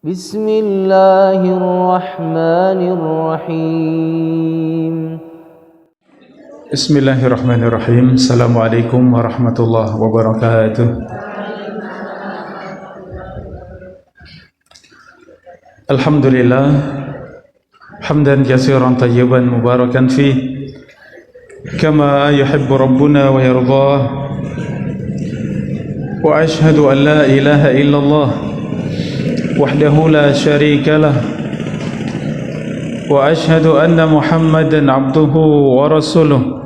Bismillahirrahmanirrahim. Bismillahirrahmanirrahim. Assalamualaikum warahmatullahi wabarakatuh. Alhamdulillah, hamdan katsiran tayyiban mubarakan fih, kama yuhibbu rabbuna wa yardah. Wa ashhadu an la ilaha illallah wahdahu la syarika lah, wa ashhadu anna Muhammadan abduhu wa rasuluh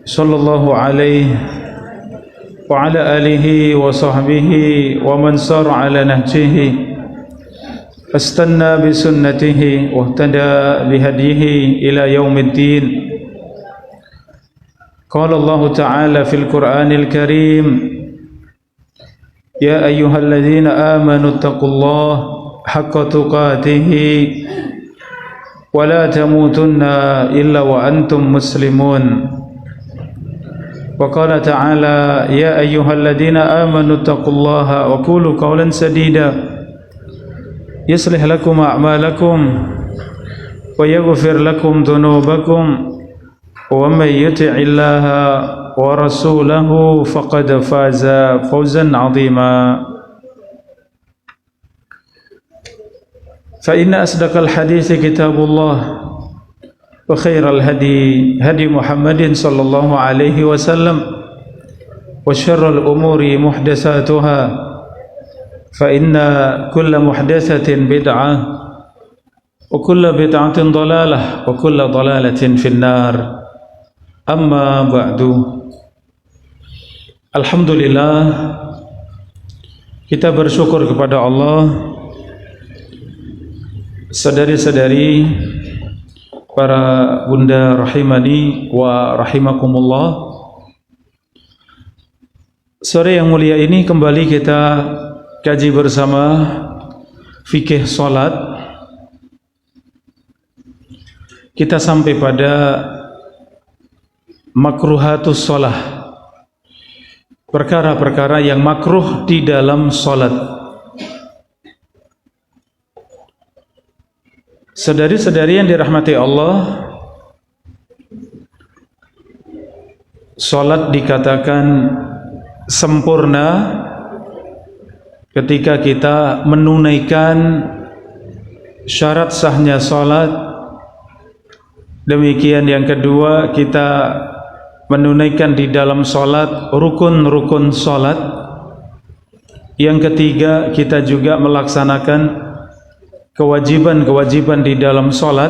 sallallahu alaihi wa ala alihi wa sahbihi wa man sara ala nahjihi astanna bi sunnatihi wa ihtada bi hadihi ila yaumiddin. Qala Allah ta'ala fil Qur'anil Karim, ya ayyuhalladzina amanu taqullaha haqqa tuqatih wa la tamutunna illa wa antum muslimun. Wa qala ta'ala, ya ayyuhalladzina amanu taqullaha wa qulu qawlan sadida yuslih lakum a'malakum wa yaghfir lakum dhunubakum wa man yuti'illaha wa rasulahu faqad faza fawzan 'azima. Fa inna asdaqal hadithi kitabullah wa khairal hadi hadi Muhammadin sallallahu alaihi wasallam wa syarrul umuri muhdatsatuha fa inna kulla muhdatsatin bid'ah wa kulla bid'atin dhalalah wa kulla dhalalatin finnar. Amma ba'du. Alhamdulillah, kita bersyukur kepada Allah, saudari-saudari, para bunda rahimani wa rahimakumullah. Sore yang mulia ini kembali kita kaji bersama fikih salat. Kita sampai pada makruhatus shalah, perkara-perkara yang makruh di dalam salat. Saudari-saudari yang dirahmati Allah, salat dikatakan sempurna ketika kita menunaikan syarat sahnya salat. Demikian yang kedua, kita menunaikan di dalam salat rukun-rukun salat. Yang ketiga, kita juga melaksanakan kewajiban-kewajiban di dalam salat.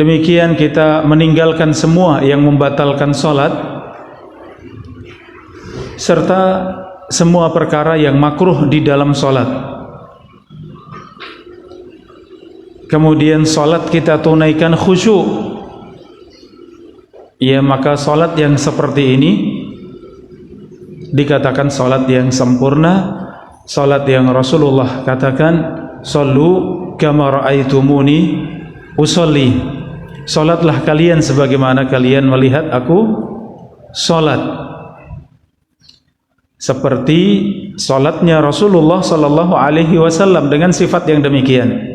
Demikian kita meninggalkan semua yang membatalkan salat, serta semua perkara yang makruh di dalam salat. Kemudian salat kita tunaikan khusyuk. Ya, maka salat yang seperti ini dikatakan salat yang sempurna, salat yang Rasulullah katakan, "Shallu kama ra'aitumuni usolli." Salatlah kalian sebagaimana kalian melihat aku salat. Seperti salatnya Rasulullah sallallahu alaihi wasallam dengan sifat yang demikian.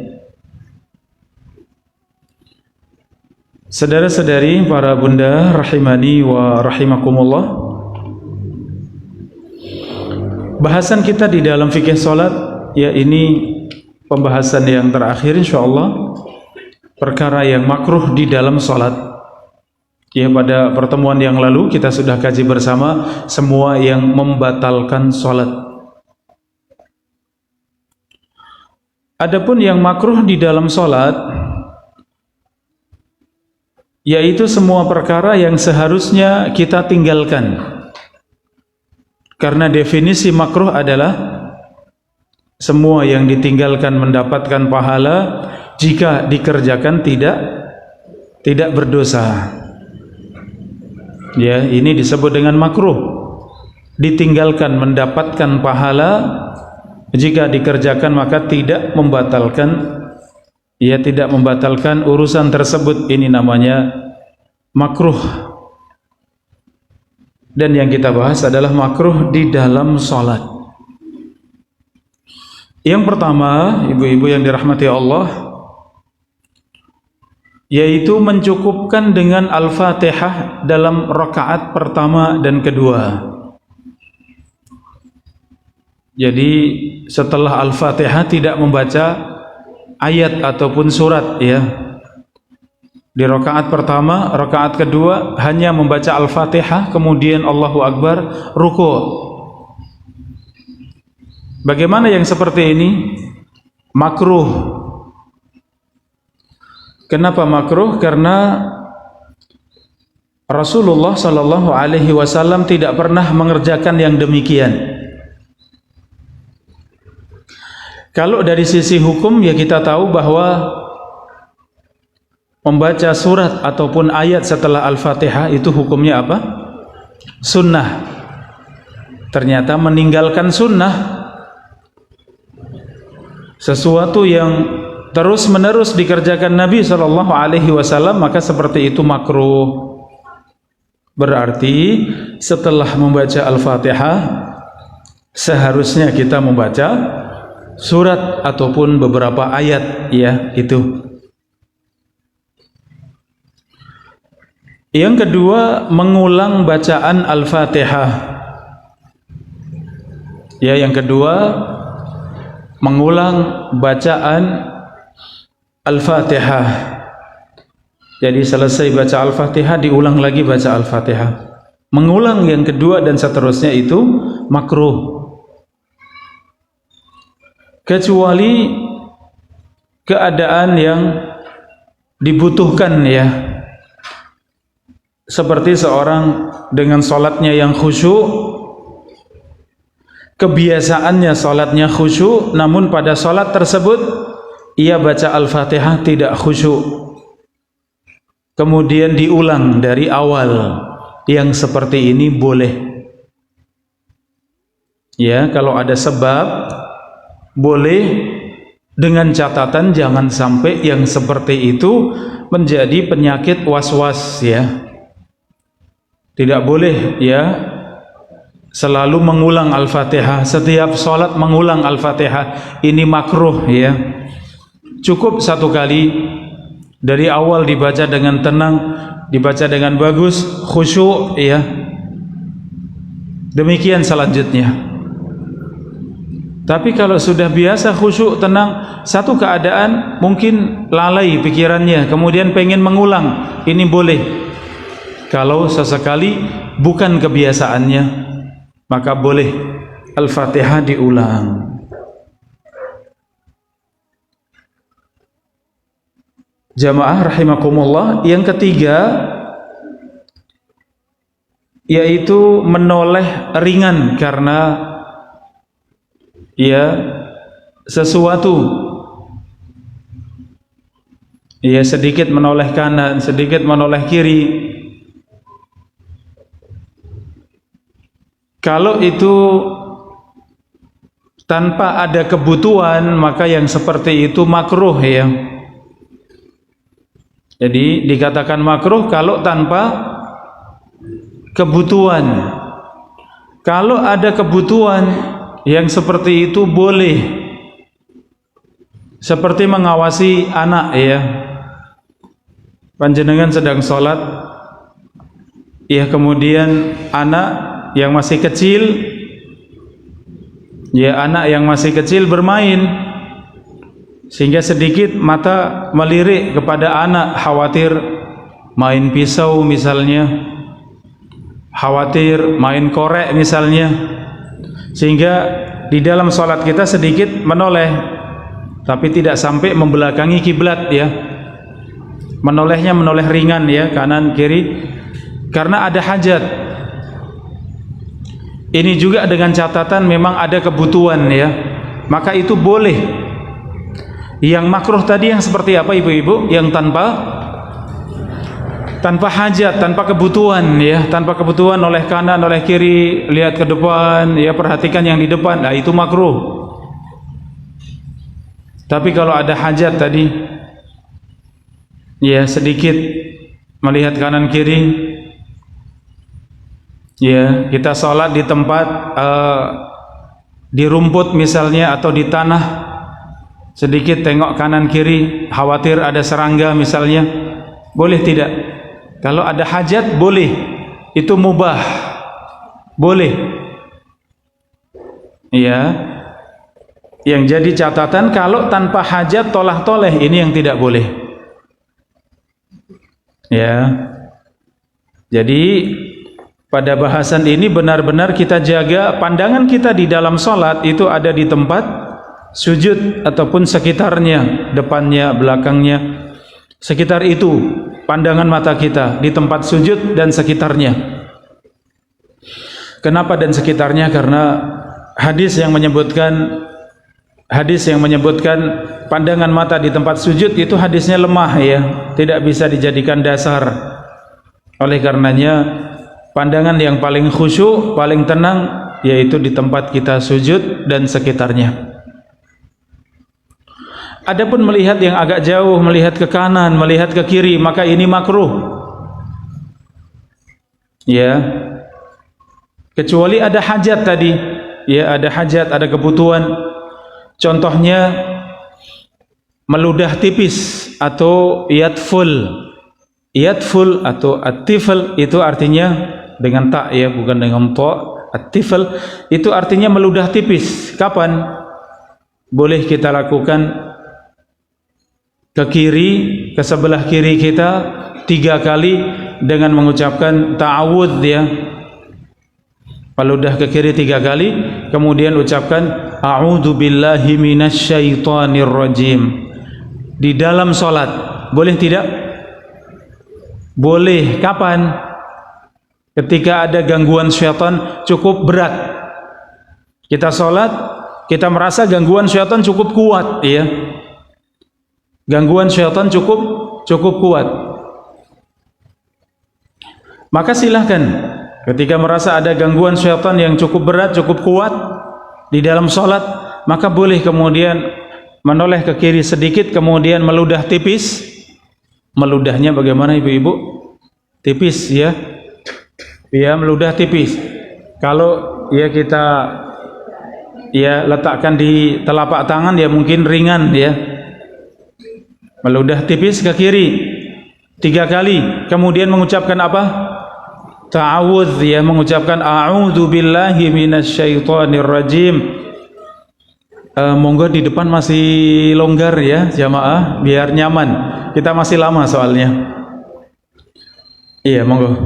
Saudara-saudari, para bunda rahimani wa rahimakumullah, bahasan kita di dalam fikih salat, ya ini pembahasan yang terakhir insyaallah, perkara yang makruh di dalam salat. Ya, pada pertemuan yang lalu kita sudah kaji bersama semua yang membatalkan salat. Adapun yang makruh di dalam salat, yaitu semua perkara yang seharusnya kita tinggalkan. Karena definisi makruh adalah semua yang ditinggalkan mendapatkan pahala, jika dikerjakan tidak berdosa. Ya, ini disebut dengan makruh. Ditinggalkan mendapatkan pahala, jika dikerjakan maka tidak membatalkan, ia tidak membatalkan urusan tersebut. Ini namanya makruh. dan yang kita bahas adalah makruh di dalam sholat. Yang pertama, ibu-ibu yang dirahmati Allah, yaitu mencukupkan dengan Al-Fatihah dalam rakaat pertama dan kedua. Jadi setelah Al-Fatihah tidak membaca ayat ataupun surat ya. Di rakaat pertama, rakaat kedua hanya membaca Al-Fatihah, kemudian Allahu Akbar, ruku'. Bagaimana yang seperti ini? Makruh. Kenapa makruh? Karena Rasulullah Shallallahu Alaihi Wasallam tidak pernah mengerjakan yang demikian. Kalau dari sisi hukum ya kita tahu bahwa membaca surat ataupun ayat setelah Al-Fatihah itu hukumnya apa? Sunnah. Ternyata meninggalkan sunnah, sesuatu yang terus-menerus dikerjakan Nabi Shallallahu Alaihi Wasallam, maka seperti itu makruh. Berarti setelah membaca Al-Fatihah seharusnya kita membaca surat ataupun beberapa ayat ya itu. Yang kedua, mengulang bacaan Al-Fatihah. Ya, yang kedua, mengulang bacaan Al-Fatihah. Jadi selesai baca Al-Fatihah diulang lagi baca Al-Fatihah. Mengulang yang kedua dan seterusnya itu makruh. Kecuali keadaan yang dibutuhkan ya. Seperti seorang dengan sholatnya yang khusyuk, kebiasaannya sholatnya khusyuk, namun pada sholat tersebut ia baca Al-Fatihah tidak khusyuk, kemudian diulang dari awal. Yang seperti ini boleh ya, kalau ada sebab boleh, dengan catatan jangan sampai yang seperti itu menjadi penyakit was-was ya. Tidak boleh ya selalu mengulang Al-Fatihah, setiap sholat mengulang Al-Fatihah, ini makruh ya. Cukup satu kali, dari awal dibaca dengan tenang, dibaca dengan bagus, khusyuk ya. Demikian selanjutnya. Tapi kalau sudah biasa khusyuk tenang, satu keadaan mungkin lalai pikirannya, kemudian pengen mengulang, ini boleh. Kalau sesekali bukan kebiasaannya, maka boleh Al-Fatihah diulang. Jamaah rahimakumullah, yang ketiga yaitu menoleh ringan karena ya sesuatu, ya sedikit menoleh kanan, sedikit menoleh kiri. Kalau itu tanpa ada kebutuhan, maka yang seperti itu makruh ya. Jadi dikatakan makruh kalau tanpa kebutuhan. Kalau ada kebutuhan yang seperti itu boleh. Seperti mengawasi anak ya. Panjenengan sedang sholat, ya kemudian anak yang masih kecil, ya anak yang masih kecil bermain, sehingga sedikit mata melirik kepada anak, khawatir main pisau misalnya, khawatir main korek misalnya, sehingga di dalam sholat kita sedikit menoleh, tapi tidak sampai membelakangi kiblat ya. Menolehnya menoleh ringan ya, kanan kiri, karena ada hajat. Ini juga dengan catatan memang ada kebutuhan ya, maka itu boleh. Yang makruh tadi yang seperti apa ibu-ibu? Yang tanpa hajat, tanpa kebutuhan ya, tanpa kebutuhan oleh kanan, oleh kiri, lihat ke depan ya, perhatikan yang di depan, nah itu makruh. Tapi kalau ada hajat tadi ya, sedikit melihat kanan kiri, Ya, kita sholat di tempat di rumput misalnya atau di tanah, sedikit tengok kanan kiri, khawatir ada serangga misalnya, boleh tidak? Kalau ada hajat boleh, itu mubah, boleh. Ya, yang jadi catatan kalau tanpa hajat tolah-toleh, ini yang tidak boleh. Ya, jadi pada bahasan ini benar-benar kita jaga pandangan kita di dalam sholat itu ada di tempat sujud ataupun sekitarnya, depannya, belakangnya, sekitar itu pandangan mata kita di tempat sujud dan sekitarnya. Kenapa dan sekitarnya? Karena hadis yang menyebutkan pandangan mata di tempat sujud itu hadisnya lemah, ya, tidak bisa dijadikan dasar. Oleh karenanya pandangan yang paling khusyuk, paling tenang, yaitu di tempat kita sujud dan sekitarnya. Adapun melihat yang agak jauh, melihat ke kanan, melihat ke kiri, maka ini makruh. Ya, kecuali ada hajat tadi, ya, ada hajat, ada kebutuhan. Contohnya meludah tipis atau yatful. Yatful atau at-tifl itu artinya dengan tak, ya, bukan dengan ta. At-tifl itu artinya meludah tipis. Kapan boleh kita lakukan? Ke kiri, ke sebelah kiri kita 3 kali dengan mengucapkan ta'awudz, ya. Meludah ke kiri 3 kali, kemudian ucapkan a'udzu billahi minasyaitonir rajim. Di dalam salat boleh tidak? Boleh. Kapan? Ketika ada gangguan syaitan cukup berat. Kita sholat, kita merasa gangguan syaitan cukup kuat, ya. Gangguan syaitan cukup kuat. Maka silahkan ketika merasa ada gangguan syaitan yang cukup berat, cukup kuat di dalam sholat, maka boleh kemudian menoleh ke kiri sedikit, kemudian meludah tipis. Meludahnya bagaimana, ibu-ibu? Tipis, ya. Ya, meludah tipis. Kalau ya kita ya letakkan di telapak tangan, ya mungkin ringan, ya. Meludah tipis ke kiri 3 kali, kemudian mengucapkan apa? Ta'awudz, ya, mengucapkan a'udzu billahi minasyaitonir rajim. Monggo di depan masih longgar, ya, jamaah, biar nyaman. Kita masih lama soalnya. Iya, monggo.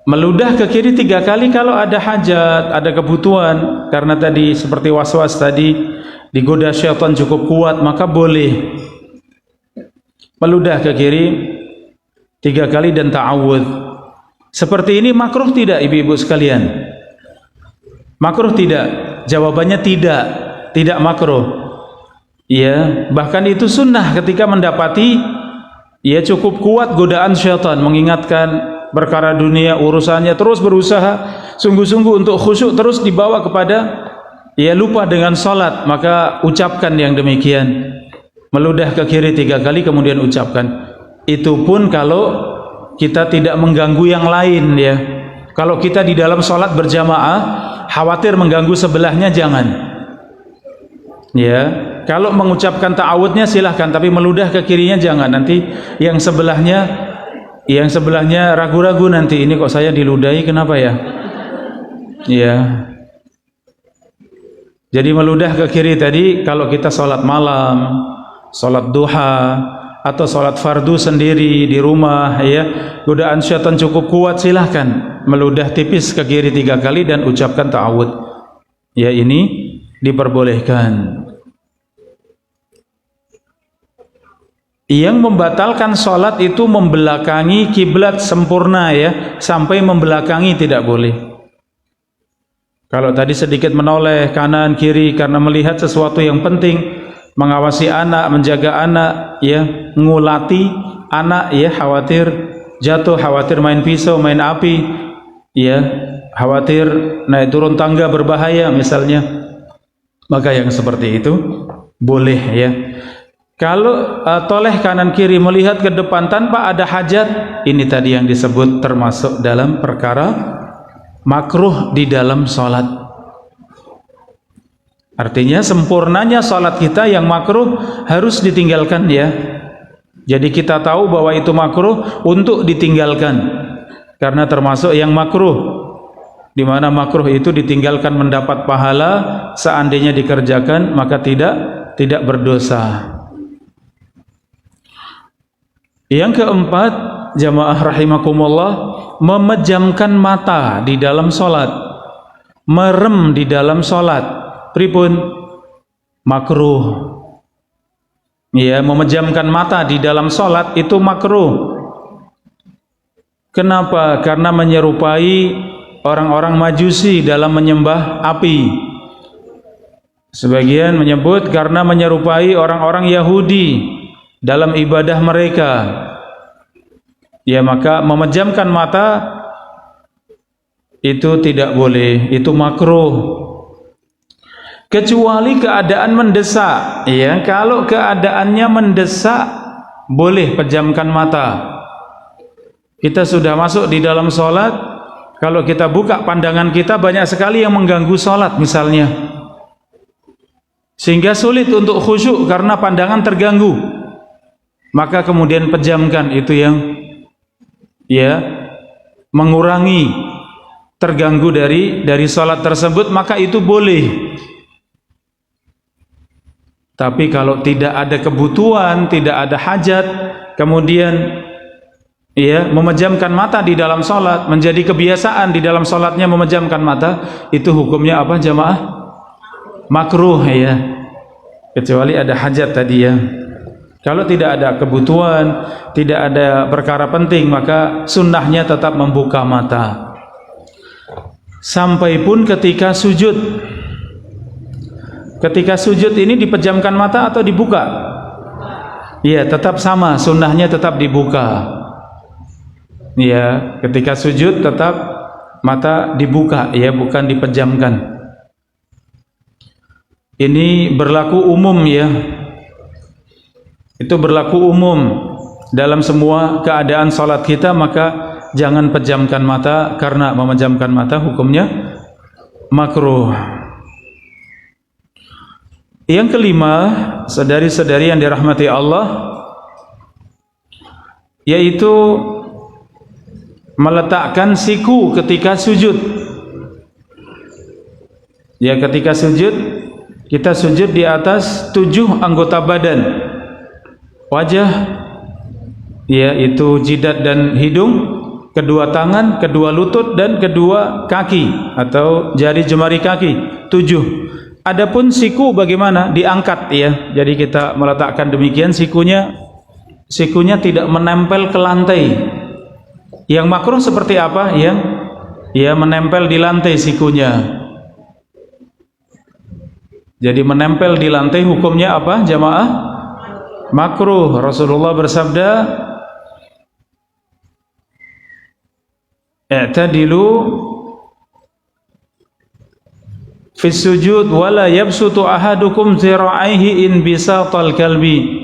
Meludah ke kiri 3 kali kalau ada hajat, ada kebutuhan, karena tadi seperti was-was tadi, digoda syaitan cukup kuat, maka boleh meludah ke kiri 3 kali dan ta'awudz. Seperti ini makruh tidak, ibu-ibu sekalian? Makruh tidak? Jawabannya tidak makruh. Ya, bahkan itu sunnah ketika mendapati ya cukup kuat godaan syaitan, mengingatkan perkara dunia, urusannya, terus berusaha sungguh-sungguh untuk khusyuk, terus dibawa kepada ya lupa dengan salat, maka ucapkan yang demikian. Meludah ke kiri 3 kali kemudian ucapkan. Itu pun kalau kita tidak mengganggu yang lain, ya. Kalau kita di dalam salat berjamaah khawatir mengganggu sebelahnya, jangan. Ya, kalau mengucapkan ta'awudnya silahkan, tapi meludah ke kirinya jangan. Nanti yang sebelahnya ragu-ragu, nanti ini kok saya diludahi, kenapa ya? Ya. Jadi meludah ke kiri tadi kalau kita sholat malam, sholat duha, atau sholat fardu sendiri di rumah, ya, godaan syaitan cukup kuat, silahkan meludah tipis ke kiri 3 kali dan ucapkan ta'awudz. Ya, ini diperbolehkan. Yang membatalkan sholat itu membelakangi kiblat sempurna, ya, sampai membelakangi tidak boleh. Kalau tadi sedikit menoleh kanan kiri karena melihat sesuatu yang penting, mengawasi anak, menjaga anak, ya, ngulati anak, ya, khawatir jatuh, khawatir main pisau, main api, ya, khawatir naik turun tangga berbahaya misalnya, maka yang seperti itu boleh, ya. Kalau toleh kanan kiri melihat ke depan tanpa ada hajat, ini tadi yang disebut termasuk dalam perkara makruh di dalam sholat. Artinya sempurnanya sholat kita yang makruh harus ditinggalkan ya. Jadi kita tahu bahwa itu makruh untuk ditinggalkan, karena termasuk yang makruh, di mana makruh itu ditinggalkan mendapat pahala, seandainya dikerjakan maka tidak berdosa. Yang keempat, jamaah rahimakumullah, memejamkan mata di dalam sholat, merem di dalam sholat, pripun? Makruh. Ya, memejamkan mata di dalam sholat itu makruh. Kenapa? Karena menyerupai orang-orang Majusi dalam menyembah api. Sebagian menyebut karena menyerupai orang-orang Yahudi dalam ibadah mereka. Ya, maka memejamkan mata itu tidak boleh, itu makruh. Kecuali keadaan mendesak, ya. Kalau keadaannya mendesak, boleh pejamkan mata. Kita sudah masuk di dalam sholat, kalau kita buka pandangan kita banyak sekali yang mengganggu sholat misalnya, sehingga sulit untuk khusyuk karena pandangan terganggu. Maka kemudian pejamkan, itu yang ya mengurangi terganggu dari sholat tersebut, maka itu boleh. Tapi kalau tidak ada kebutuhan, tidak ada hajat, kemudian ya memejamkan mata di dalam sholat, menjadi kebiasaan di dalam sholatnya memejamkan mata, itu hukumnya apa jamaah? Makruh ya, kecuali ada hajat tadi ya. Kalau tidak ada kebutuhan, tidak ada perkara penting, maka sunnahnya tetap membuka mata. Sampai pun ketika sujud. Ketika sujud ini dipejamkan mata atau dibuka? Iya, tetap sama, sunnahnya tetap dibuka. Iya, ketika sujud tetap mata dibuka, ya, bukan dipejamkan. Ini berlaku umum ya. Itu berlaku umum dalam semua keadaan salat kita, maka jangan pejamkan mata, karena memejamkan mata hukumnya makruh. Yang kelima, saudari-saudari yang dirahmati Allah, yaitu meletakkan siku ketika sujud. Ya, ketika sujud, kita sujud di atas 7 anggota badan. Wajah, yaitu jidat dan hidung, kedua tangan, kedua lutut, dan kedua kaki atau jari jemari kaki, 7. Adapun siku bagaimana? Diangkat ya. Jadi kita meletakkan demikian, sikunya tidak menempel ke lantai. Yang makruh seperti apa? Yang ya menempel di lantai sikunya. Jadi menempel di lantai hukumnya apa jamaah? Makruh. Rasulullah bersabda, "I'tadilu fis sujud wala yabsutu ahadukum zira'aihi in bisatal kalbi."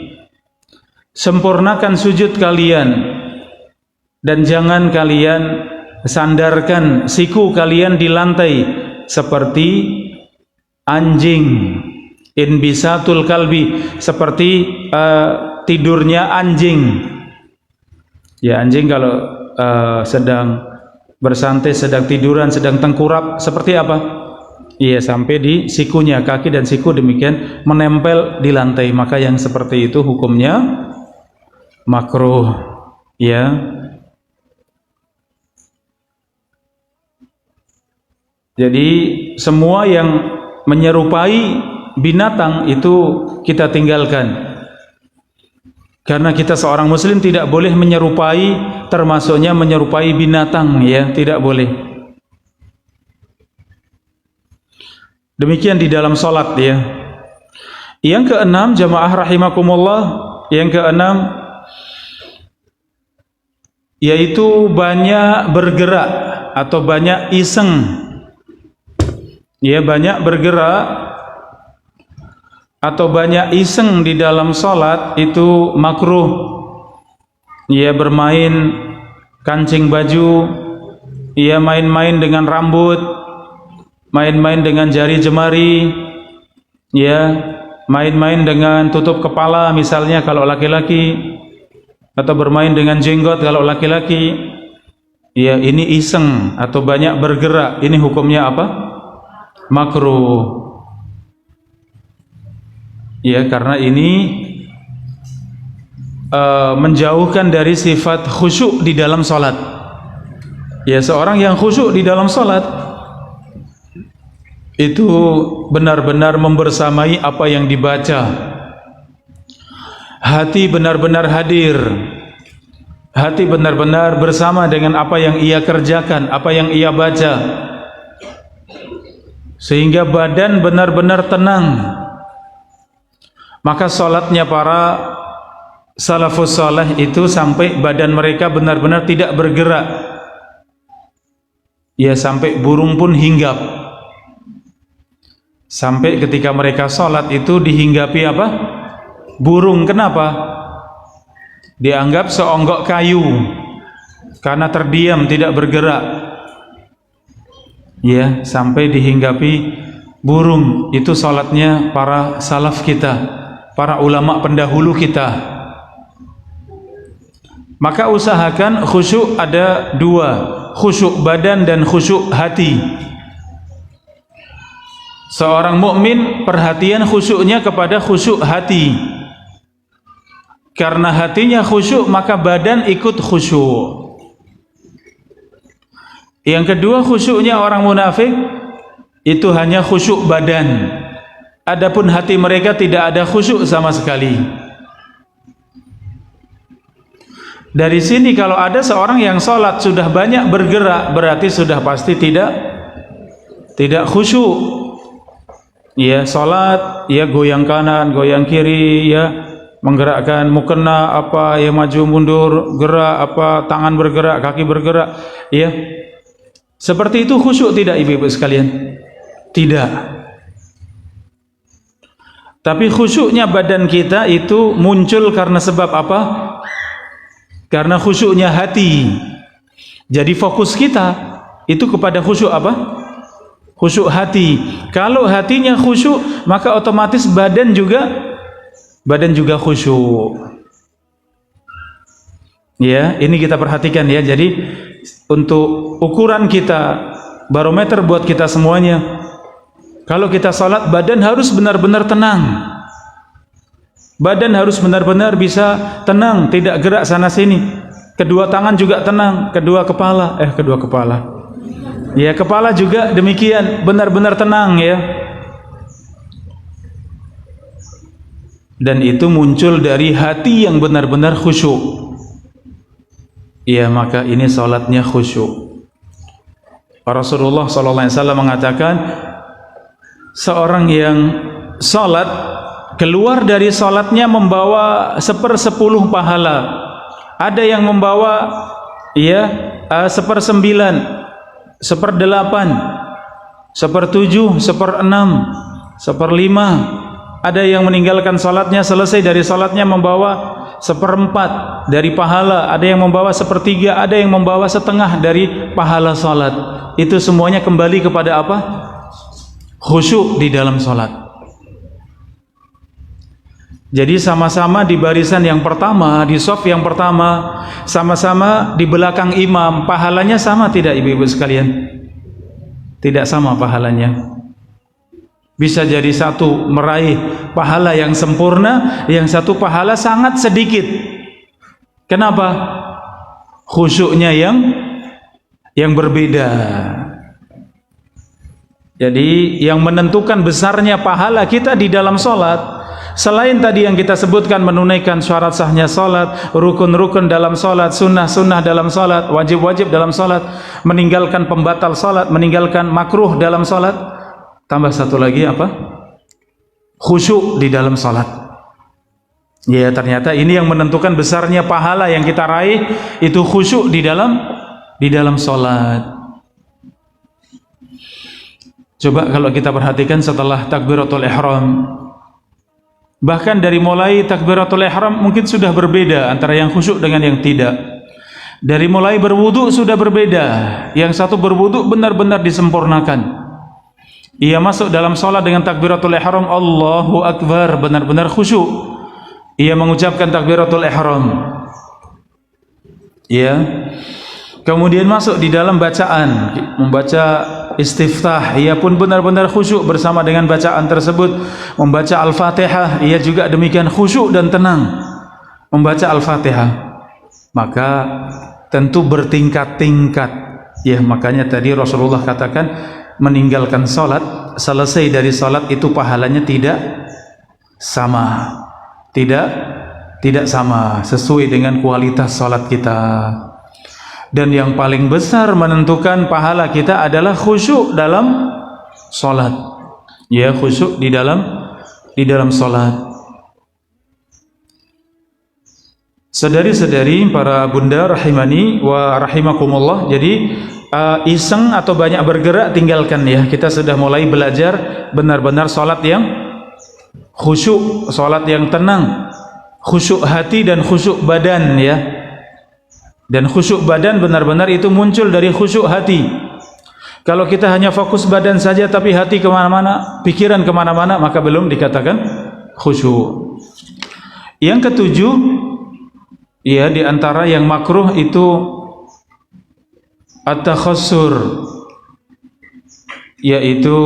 Sempurnakan sujud kalian dan jangan kalian sandarkan siku kalian di lantai seperti anjing. In bisatul kalbi, seperti tidurnya anjing. Ya, anjing kalau sedang bersantai, sedang tiduran, sedang tengkurap, seperti apa? Iya, sampai di sikunya, kaki dan siku demikian menempel di lantai, maka yang seperti itu hukumnya makruh ya. Jadi semua yang menyerupai binatang itu kita tinggalkan, karena kita seorang muslim tidak boleh menyerupai, termasuknya menyerupai binatang ya, tidak boleh. Demikian di dalam sholat ya. Yang keenam jamaah rahimakumullah, yang keenam yaitu banyak bergerak atau banyak iseng. Ya, banyak bergerak atau banyak iseng di dalam salat itu makruh. Ia bermain kancing baju, ia main-main dengan rambut, main-main dengan jari jemari, ya, main-main dengan tutup kepala misalnya kalau laki-laki, atau bermain dengan jenggot kalau laki-laki. Ya, ini iseng atau banyak bergerak, ini hukumnya apa? Makruh. Ya, karena ini menjauhkan dari sifat khusyuk di dalam salat. Ya, seorang yang khusyuk di dalam salat itu benar-benar membersamai apa yang dibaca. Hati benar-benar hadir. Hati benar-benar bersama dengan apa yang ia kerjakan, apa yang ia baca. Sehingga badan benar-benar tenang. Maka salatnya para salafus saleh itu sampai badan mereka benar-benar tidak bergerak. Ya, sampai burung pun hinggap. Sampai ketika mereka salat itu dihinggapi apa? Burung. Kenapa? Dianggap seonggok kayu karena terdiam tidak bergerak. Ya, sampai dihinggapi burung. Itu salatnya para salaf kita, para ulama pendahulu kita. Maka usahakan khusyuk ada dua, khusyuk badan dan khusyuk hati. Seorang mukmin perhatian khusyuknya kepada khusyuk hati. Karena hatinya khusyuk, maka badan ikut khusyuk. Yang kedua, khusyuknya orang munafik itu hanya khusyuk badan. Adapun hati mereka tidak ada khusyuk sama sekali. Dari sini kalau ada seorang yang sholat sudah banyak bergerak, berarti sudah pasti tidak khusyuk. Ya, sholat, ya goyang kanan, goyang kiri, ya menggerakkan mukena, apa ya, maju mundur, gerak, apa tangan bergerak, kaki bergerak, ya. Seperti itu khusyuk tidak ibu-ibu sekalian? Tidak. Tapi khusyuknya badan kita itu muncul karena sebab apa? Karena khusyuknya hati. Jadi fokus kita itu kepada khusyuk apa? Khusyuk hati. Kalau hatinya khusyuk, maka otomatis badan juga khusyuk. Ya, ini kita perhatikan ya. Jadi untuk ukuran kita, barometer buat kita semuanya, kalau kita salat, badan harus benar-benar tenang. Badan harus benar-benar bisa tenang, tidak gerak sana sini. Kedua tangan juga tenang, kedua kepala. Ya, kepala juga demikian, benar-benar tenang ya. Dan itu muncul dari hati yang benar-benar khusyuk. Ya, maka ini salatnya khusyuk. Rasulullah SAW mengatakan, seorang yang salat keluar dari salatnya membawa 1/10 pahala. Ada yang membawa 1/9, 1/8, 1/7, 1/6, 1/5. Ada yang meninggalkan salatnya, selesai dari salatnya membawa 1/4 dari pahala. Ada yang membawa 1/3, ada yang membawa setengah dari pahala salat. Itu semuanya kembali kepada apa? Khusyuk di dalam salat. Jadi sama-sama di barisan yang pertama, di shaf yang pertama, sama-sama di belakang imam, pahalanya sama tidak ibu-ibu sekalian? Tidak sama pahalanya. Bisa jadi satu meraih pahala yang sempurna, yang satu pahala sangat sedikit. Kenapa? Khusyuknya yang berbeda. Jadi yang menentukan besarnya pahala kita di dalam salat, selain tadi yang kita sebutkan menunaikan syarat sahnya salat, rukun-rukun dalam salat, sunnah-sunnah dalam salat, wajib-wajib dalam salat, meninggalkan pembatal salat, meninggalkan makruh dalam salat, tambah satu lagi apa? Khusyuk di dalam salat. Ya, ternyata ini yang menentukan besarnya pahala yang kita raih, itu khusyuk di dalam salat. Coba kalau kita perhatikan setelah takbiratul ihram, Bahkan dari mulai takbiratul ihram mungkin sudah berbeda antara yang khusyuk dengan yang tidak. Dari mulai berwudu sudah berbeda. Yang satu berwudu benar-benar disempurnakan. Ia masuk dalam salat dengan takbiratul ihram Allahu Akbar, benar-benar khusyuk. Ia mengucapkan takbiratul ihram. Ya. Kemudian masuk di dalam bacaan, membaca istiftah, ia pun benar-benar khusyuk bersama dengan bacaan tersebut. Membaca Al-Fatihah, ia juga demikian khusyuk dan tenang membaca Al-Fatihah. Maka tentu bertingkat-tingkat. Ya, makanya tadi Rasulullah katakan meninggalkan salat, selesai dari salat itu pahalanya tidak sama. Tidak sama sesuai dengan kualitas salat kita. Dan yang paling besar menentukan pahala kita adalah khusyuk dalam salat. Ya, khusyuk di dalam salat. Saudari-saudari, para bunda rahimani wa rahimakumullah. Jadi iseng atau banyak bergerak tinggalkan ya. Kita sudah mulai belajar benar-benar salat yang khusyuk, salat yang tenang, khusyuk hati dan khusyuk badan ya. Dan khusyuk badan benar-benar itu muncul dari khusyuk hati. Kalau kita hanya fokus badan saja tapi hati kemana-mana, pikiran kemana-mana, maka belum dikatakan khusyuk. Yang ketujuh, ya, di antara yang makruh itu at-takhassur, yaitu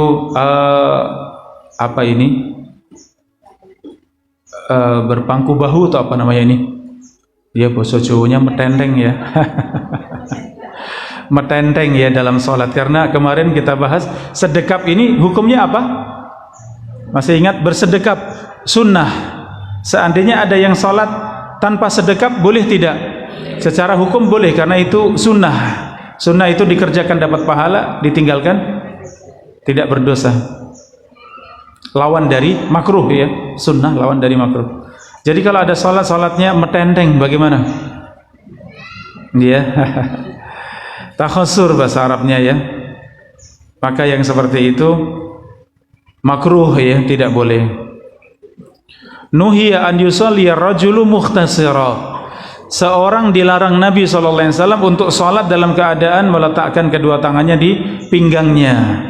apa ini? Berpangku bahu atau apa namanya ini? Ya, bahasa Jawanya metenteng ya. Metenteng ya dalam sholat. Karena kemarin kita bahas sedekap ini hukumnya apa? Masih ingat bersedekap sunnah. Seandainya ada yang sholat tanpa sedekap boleh tidak? Secara hukum boleh karena itu sunnah. Sunnah itu dikerjakan dapat pahala, ditinggalkan tidak berdosa. Lawan dari makruh ya. Sunnah lawan dari makruh. Jadi kalau ada salatnya metenteng bagaimana? Ya. Takhassur bahasa Arabnya ya. Maka yang seperti itu makruh ya, tidak boleh. Nuhiya an yusalli ar-rajulu mukhtasira. Seorang dilarang Nabi SAW untuk salat dalam keadaan meletakkan kedua tangannya di pinggangnya.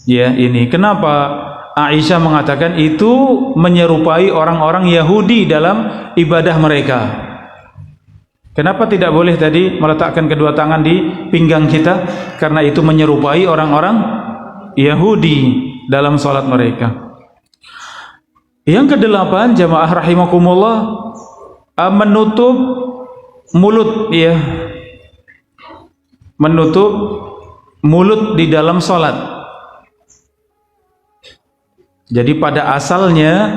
Ya, ini kenapa Aisyah mengatakan itu menyerupai orang-orang Yahudi dalam ibadah mereka. Kenapa tidak boleh tadi meletakkan kedua tangan di pinggang kita? Karena itu menyerupai orang-orang Yahudi dalam salat mereka. Yang kedelapan, jamaah rahimakumullah, menutup mulut ya. Menutup mulut di dalam salat. Jadi pada asalnya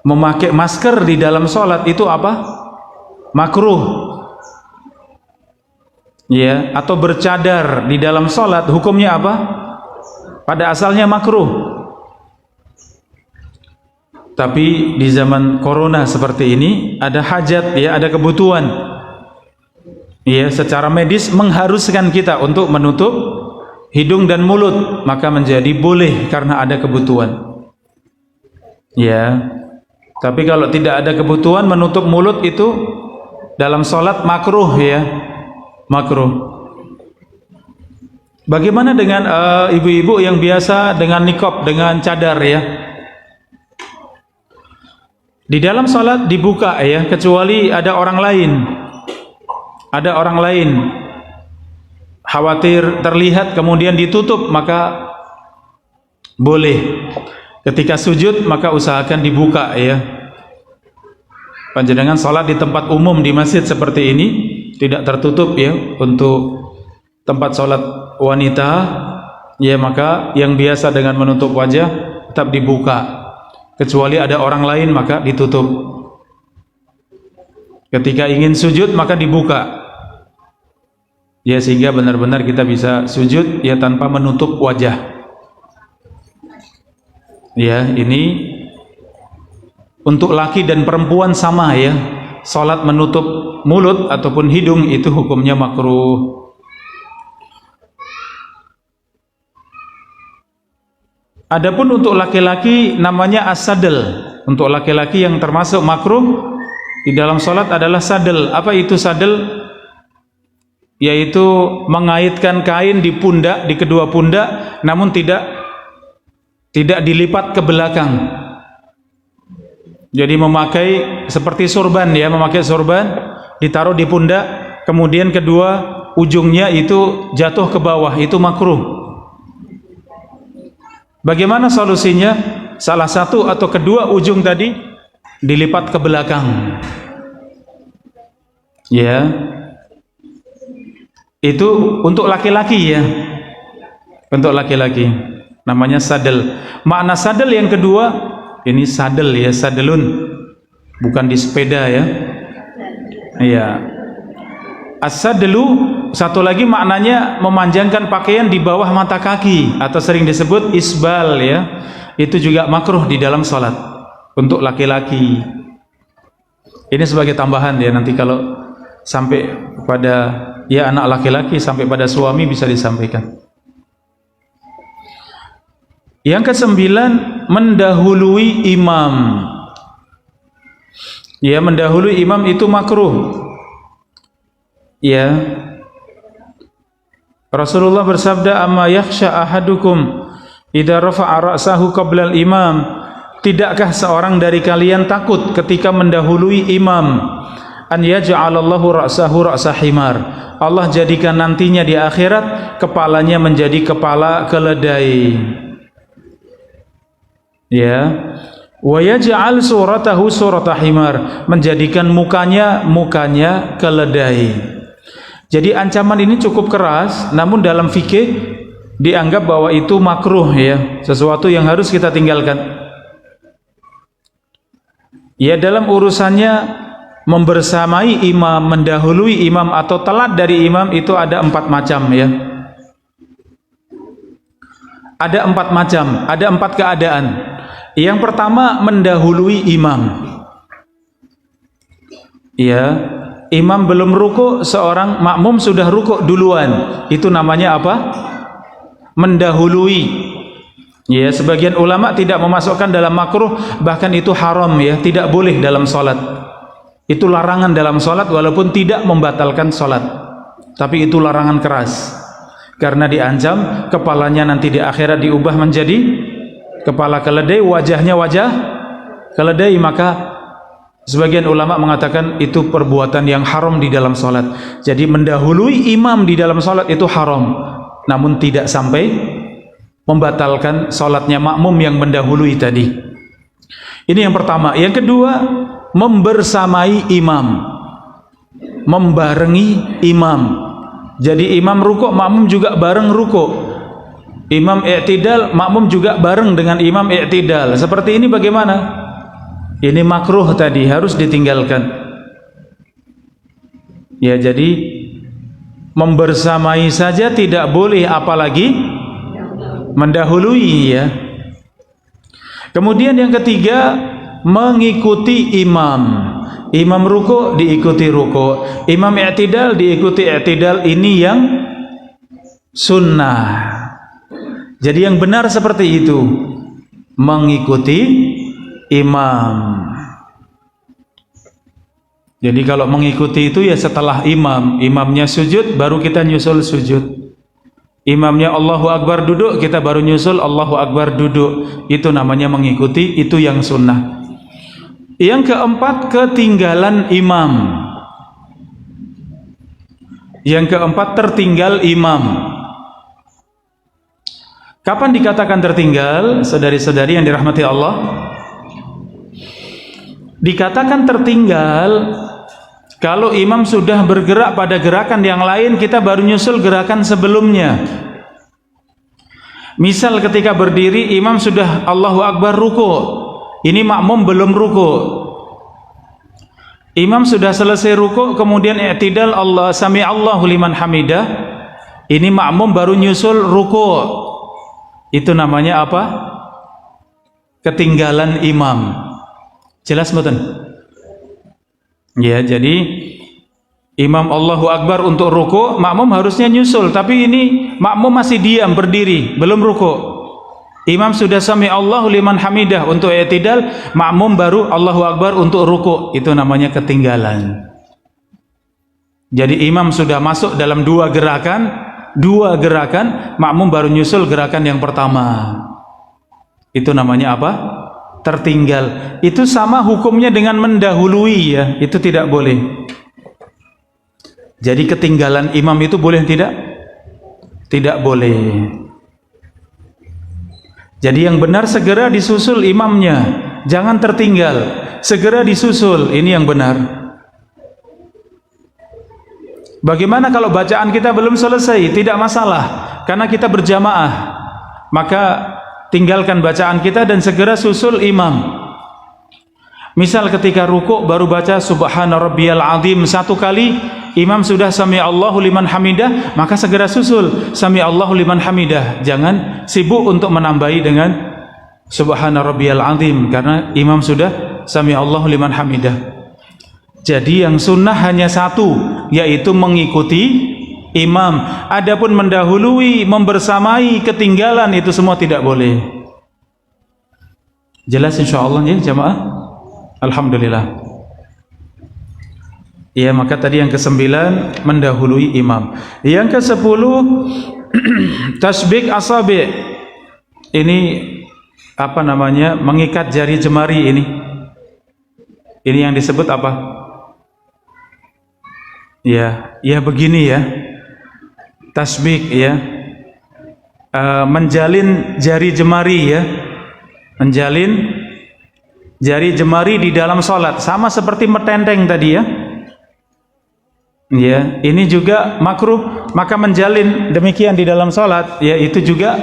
memakai masker di dalam sholat itu apa? Makruh. Ya, atau bercadar di dalam sholat hukumnya apa? Pada asalnya makruh. Tapi di zaman corona seperti ini ada hajat ya, ada kebutuhan. Ya, secara medis mengharuskan kita untuk menutup hidung dan mulut, maka menjadi boleh karena ada kebutuhan. Ya, tapi kalau tidak ada kebutuhan menutup mulut itu dalam sholat makruh ya, makruh. Bagaimana dengan ibu-ibu yang biasa dengan niqab, dengan cadar ya? Di dalam sholat dibuka ya, kecuali ada orang lain. Ada orang lain khawatir terlihat kemudian ditutup, maka boleh. Ketika sujud maka usahakan dibuka ya. Panjenengan sholat di tempat umum di masjid seperti ini tidak tertutup ya, untuk tempat sholat wanita ya, maka yang biasa dengan menutup wajah tetap dibuka, kecuali ada orang lain maka ditutup. Ketika ingin sujud maka dibuka ya, sehingga benar-benar kita bisa sujud ya tanpa menutup wajah. Ya, ini untuk laki dan perempuan sama ya. Salat menutup mulut ataupun hidung itu hukumnya makruh. Adapun untuk laki-laki namanya as-sadl. Untuk laki-laki yang termasuk makruh di dalam salat adalah sadl. Apa itu sadl? Yaitu mengaitkan kain di pundak, di kedua pundak, namun tidak dilipat ke belakang. Jadi memakai seperti sorban ya, memakai sorban ditaruh di pundak, kemudian kedua ujungnya itu jatuh ke bawah, itu makruh. Bagaimana solusinya? Salah satu atau kedua ujung tadi dilipat ke belakang. Ya. Itu untuk laki-laki ya. Untuk laki-laki namanya sadel. Makna sadel yang kedua, ini sadel ya, sadelun. Bukan di sepeda ya. Iya. As-sadlu satu lagi maknanya memanjangkan pakaian di bawah mata kaki atau sering disebut isbal ya. Itu juga makruh di dalam salat untuk laki-laki. Ini sebagai tambahan ya, nanti kalau sampai pada ya anak laki-laki sampai pada suami bisa disampaikan. Yang kesembilan, mendahului imam. Ya, mendahului imam itu makruh. Ya, Rasulullah bersabda, amma yakhsha ahadukum idza rafa'a ra'sahu qabla al-imam. Tidakkah seorang dari kalian takut ketika mendahului imam, an yaj'alallahu ra'sahu ra'sa himar, Allah jadikan nantinya di akhirat kepalanya menjadi kepala keledai. Ya, wa yaj'al suratahu surata himar, menjadikan mukanya keledai. Jadi ancaman ini cukup keras, namun dalam fikih dianggap bahwa itu makruh ya, sesuatu yang harus kita tinggalkan. Ya, dalam urusannya membersamai imam, mendahului imam atau telat dari imam itu ada 4 macam ya. Ada 4 macam, ada 4 keadaan. Yang pertama, mendahului imam. Ya, imam belum rukuk, seorang makmum sudah rukuk duluan. Itu namanya apa? Mendahului. Ya, sebagian ulama tidak memasukkan dalam makruh, bahkan itu haram ya, tidak boleh dalam salat. Itu larangan dalam salat walaupun tidak membatalkan salat. Tapi itu larangan keras. Karena diancam kepalanya nanti di akhirat diubah menjadi kepala keledai, wajahnya wajah keledai, maka sebagian ulama mengatakan itu perbuatan yang haram di dalam salat. Jadi mendahului imam di dalam salat itu haram, namun tidak sampai membatalkan salatnya makmum yang mendahului tadi. Ini yang pertama. Yang kedua, membersamai imam, membarengi imam. Jadi imam rukuk, makmum juga bareng rukuk. Imam i'tidal, makmum juga bareng dengan imam i'tidal. Seperti ini bagaimana? Ini makruh tadi, harus ditinggalkan. Ya, jadi membersamai saja tidak boleh, apalagi mendahului ya. Kemudian yang ketiga, mengikuti imam. Imam ruku diikuti ruku, imam i'tidal diikuti i'tidal. Ini yang sunnah. Jadi yang benar seperti itu, mengikuti imam. Jadi kalau mengikuti itu ya setelah imamnya sujud baru kita nyusul sujud. Imamnya Allahu Akbar duduk, kita baru nyusul Allahu Akbar duduk. Itu namanya mengikuti, itu yang sunnah. Yang keempat, ketinggalan imam. Yang keempat, tertinggal imam. Kapan dikatakan tertinggal, saudari-saudari yang dirahmati Allah? Dikatakan tertinggal kalau imam sudah bergerak pada gerakan yang lain, kita baru nyusul gerakan sebelumnya. Misal ketika berdiri, imam sudah Allahu Akbar ruku', ini makmum belum ruku'. Imam sudah selesai ruku', kemudian i'tidal, Allah sami'allahu liman hamidah, ini makmum baru nyusul ruku'. Itu namanya apa? Ketinggalan imam. Jelas betul? Ya, jadi imam Allahu Akbar untuk ruku', makmum harusnya nyusul, tapi ini makmum masih diam berdiri, belum ruku'. Imam sudah sami Allahu liman hamidah untuk i'tidal, makmum baru Allahu Akbar untuk ruku'. Itu namanya ketinggalan. Jadi imam sudah masuk dalam dua gerakan, makmum baru nyusul gerakan yang pertama. Itu namanya apa? Tertinggal. Itu sama hukumnya dengan mendahului ya, itu tidak boleh. Jadi ketinggalan imam itu boleh tidak? Tidak boleh. Jadi yang benar segera disusul imamnya, jangan tertinggal, segera disusul, ini yang benar. Bagaimana kalau bacaan kita belum selesai? Tidak masalah, karena kita berjamaah, maka tinggalkan bacaan kita dan segera susul imam. Misal ketika rukuk baru baca subhana rabbiyal azim satu kali, imam sudah sami Allahu liman hamidah, maka segera susul sami Allahu liman hamidah. Jangan sibuk untuk menambahi dengan subhana rabbiyal azim, karena imam sudah sami Allahu liman hamidah. Jadi yang sunnah hanya satu, yaitu mengikuti imam. Adapun mendahului, membersamai, ketinggalan, itu semua tidak boleh. Jelas insyaallah ya jamaah? Alhamdulillah. Ya, maka tadi yang ke-9 mendahului imam. Yang ke-10 tasbik asabi'. Ini apa namanya? Mengikat jari jemari ini. Ini yang disebut apa? Ya begini ya. Tasbik ya. Menjalin jari jemari ya. Menjalin jari jemari di dalam sholat, sama seperti metenteng tadi ya. Ya, ini juga makruh. Maka menjalin demikian di dalam sholat, ya itu juga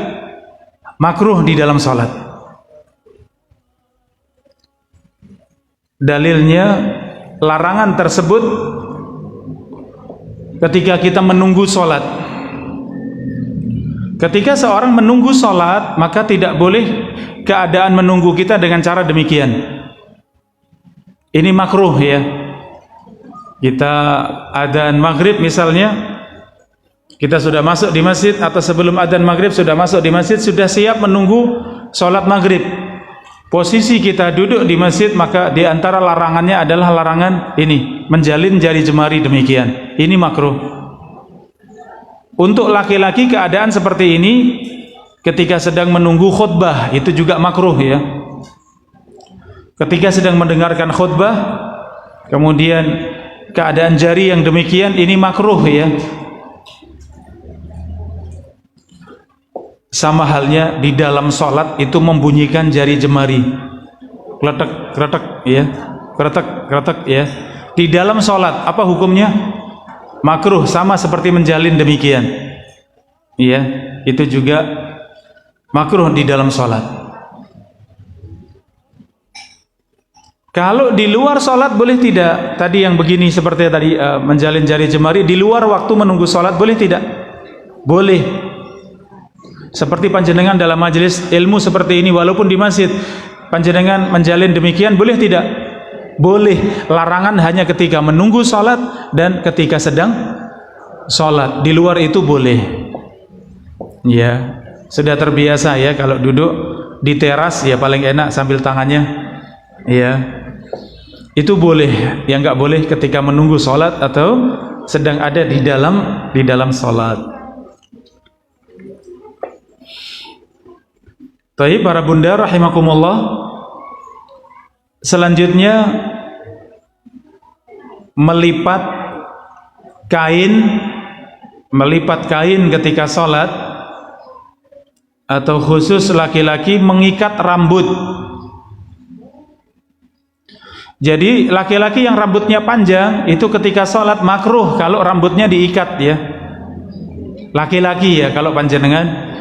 makruh di dalam sholat. Dalilnya larangan tersebut ketika kita menunggu sholat. Ketika seorang menunggu sholat, maka tidak boleh keadaan menunggu kita dengan cara demikian. Ini makruh ya. Kita adzan maghrib misalnya, kita sudah masuk di masjid, atau sebelum adzan maghrib sudah masuk di masjid, sudah siap menunggu sholat maghrib. Posisi kita duduk di masjid, maka di antara larangannya adalah larangan ini, menjalin jari jemari demikian. Ini makruh. Untuk laki-laki keadaan seperti ini ketika sedang menunggu khutbah, itu juga makruh ya. Ketika sedang mendengarkan khutbah, kemudian keadaan jari yang demikian, ini makruh ya. Sama halnya di dalam sholat itu membunyikan jari jemari, kletek kletek ya, kletek kletek ya. Di dalam sholat apa hukumnya? Makruh, sama seperti menjalin demikian. Iya, itu juga makruh di dalam sholat. Kalau di luar sholat boleh tidak? Tadi yang begini seperti tadi menjalin jari jemari di luar waktu menunggu sholat boleh tidak? Boleh. Seperti panjenengan dalam majelis ilmu seperti ini, walaupun di masjid panjenengan menjalin demikian, boleh tidak? Boleh. Larangan hanya ketika menunggu sholat dan ketika sedang sholat. Di luar itu boleh. Ya, sudah terbiasa ya kalau duduk di teras ya paling enak sambil tangannya. Ya, itu boleh. Yang nggak boleh ketika menunggu sholat atau sedang ada di dalam sholat. Baik para bunda rahimakumullah. Selanjutnya melipat kain ketika sholat, atau khusus laki-laki mengikat rambut. Jadi laki-laki yang rambutnya panjang itu ketika sholat makruh kalau rambutnya diikat ya. Laki-laki ya, kalau panjenengan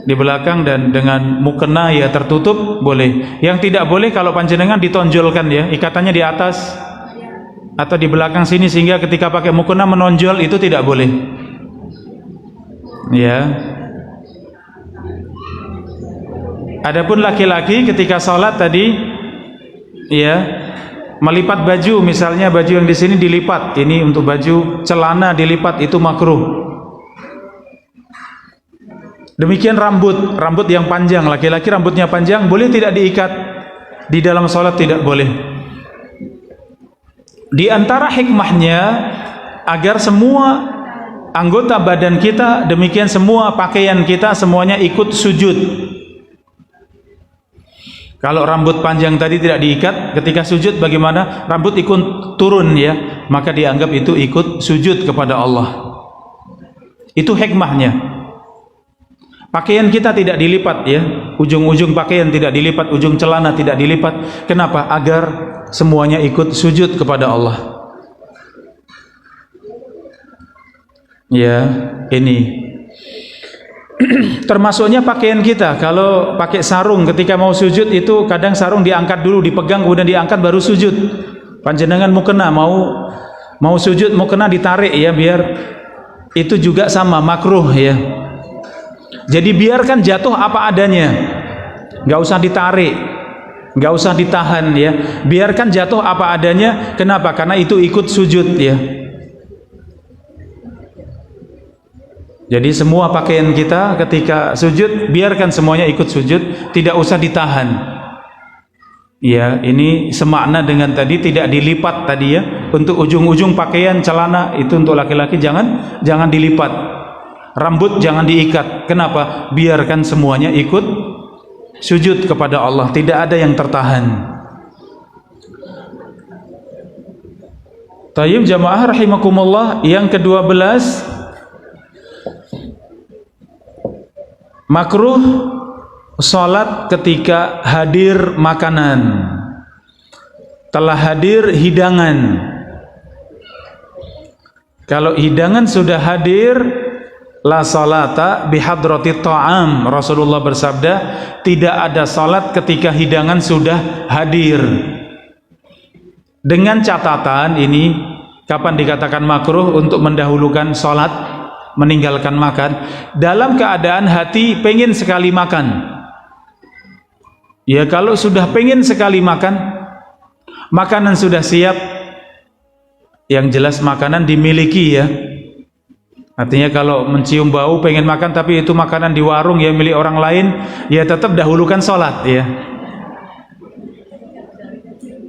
di belakang dan dengan mukena ya tertutup boleh. Yang tidak boleh kalau panjenengan ditonjolkan ya, ikatannya di atas atau di belakang sini sehingga ketika pakai mukena menonjol, itu tidak boleh. Ya. Adapun laki-laki ketika sholat tadi ya, melipat baju, misalnya baju yang di sini dilipat, ini untuk baju celana dilipat, itu makruh. Demikian rambut yang panjang, laki-laki rambutnya panjang boleh tidak diikat di dalam sholat? Tidak boleh. Di antara hikmahnya agar semua anggota badan kita, demikian semua pakaian kita semuanya ikut sujud. Kalau rambut panjang tadi tidak diikat, ketika sujud bagaimana? Rambut ikut turun ya, maka dianggap itu ikut sujud kepada Allah. Itu hikmahnya. Pakaian kita tidak dilipat ya, ujung-ujung pakaian tidak dilipat, ujung celana tidak dilipat. Kenapa? Agar semuanya ikut sujud kepada Allah. Ya, ini termasuknya pakaian kita. Kalau pakai sarung ketika mau sujud itu kadang sarung diangkat dulu, dipegang kemudian diangkat baru sujud. Panjenengan mukena mau sujud mukena ditarik ya, biar itu juga sama makruh ya. Jadi biarkan jatuh apa adanya, nggak usah ditarik, nggak usah ditahan ya. Biarkan jatuh apa adanya. Kenapa? Karena itu ikut sujud ya. Jadi semua pakaian kita ketika sujud biarkan semuanya ikut sujud, tidak usah ditahan. Ya, ini semakna dengan tadi tidak dilipat tadi ya. Untuk ujung-ujung pakaian celana itu untuk laki-laki jangan dilipat. Rambut jangan diikat. Kenapa? Biarkan semuanya ikut sujud kepada Allah, tidak ada yang tertahan. Tayyib jamaah rahimakumullah, yang ke-12 makruh sholat ketika hadir makanan, telah hadir hidangan. Kalau hidangan sudah hadir, la sholata bihadrati ta'am. Rasulullah bersabda, tidak ada sholat ketika hidangan sudah hadir. Dengan catatan ini, kapan dikatakan makruh? Untuk mendahulukan sholat, meninggalkan makan dalam keadaan hati pengen sekali makan. Ya, kalau sudah pengen sekali makan, makanan sudah siap, yang jelas makanan dimiliki ya. Artinya kalau mencium bau pengen makan tapi itu makanan di warung ya, milik orang lain, ya tetap dahulukan sholat ya.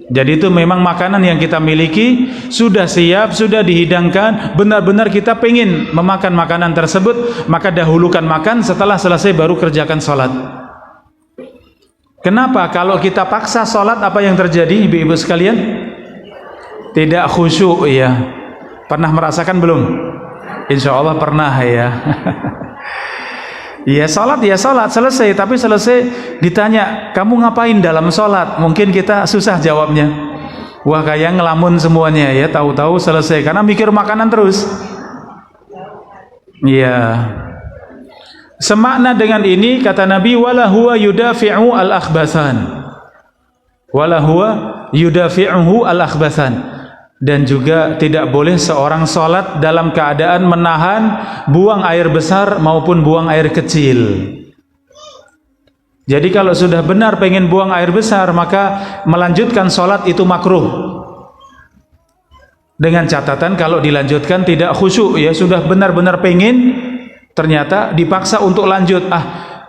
Jadi itu memang makanan yang kita miliki, sudah siap, sudah dihidangkan, benar-benar kita pengen memakan makanan tersebut, maka dahulukan makan, setelah selesai baru kerjakan sholat. Kenapa? Kalau kita paksa sholat, apa yang terjadi ibu-ibu sekalian? Tidak khusyuk ya. Pernah merasakan belum? Insya Allah pernah ya. Ya sholat selesai, tapi selesai ditanya kamu ngapain dalam sholat, mungkin kita susah jawabnya. Wah, kayak ngelamun semuanya ya, tahu-tahu selesai karena mikir makanan terus. Ya, semakna dengan ini kata Nabi, wala huwa yudafi'u al-akhbathan, wala huwa yudafi'uhu al-akhbathan. Dan juga tidak boleh seorang sholat dalam keadaan menahan buang air besar maupun buang air kecil. Jadi kalau sudah benar pengen buang air besar, maka melanjutkan sholat itu makruh. Dengan catatan kalau dilanjutkan tidak khusyuk ya, sudah benar-benar pengen, ternyata dipaksa untuk lanjut,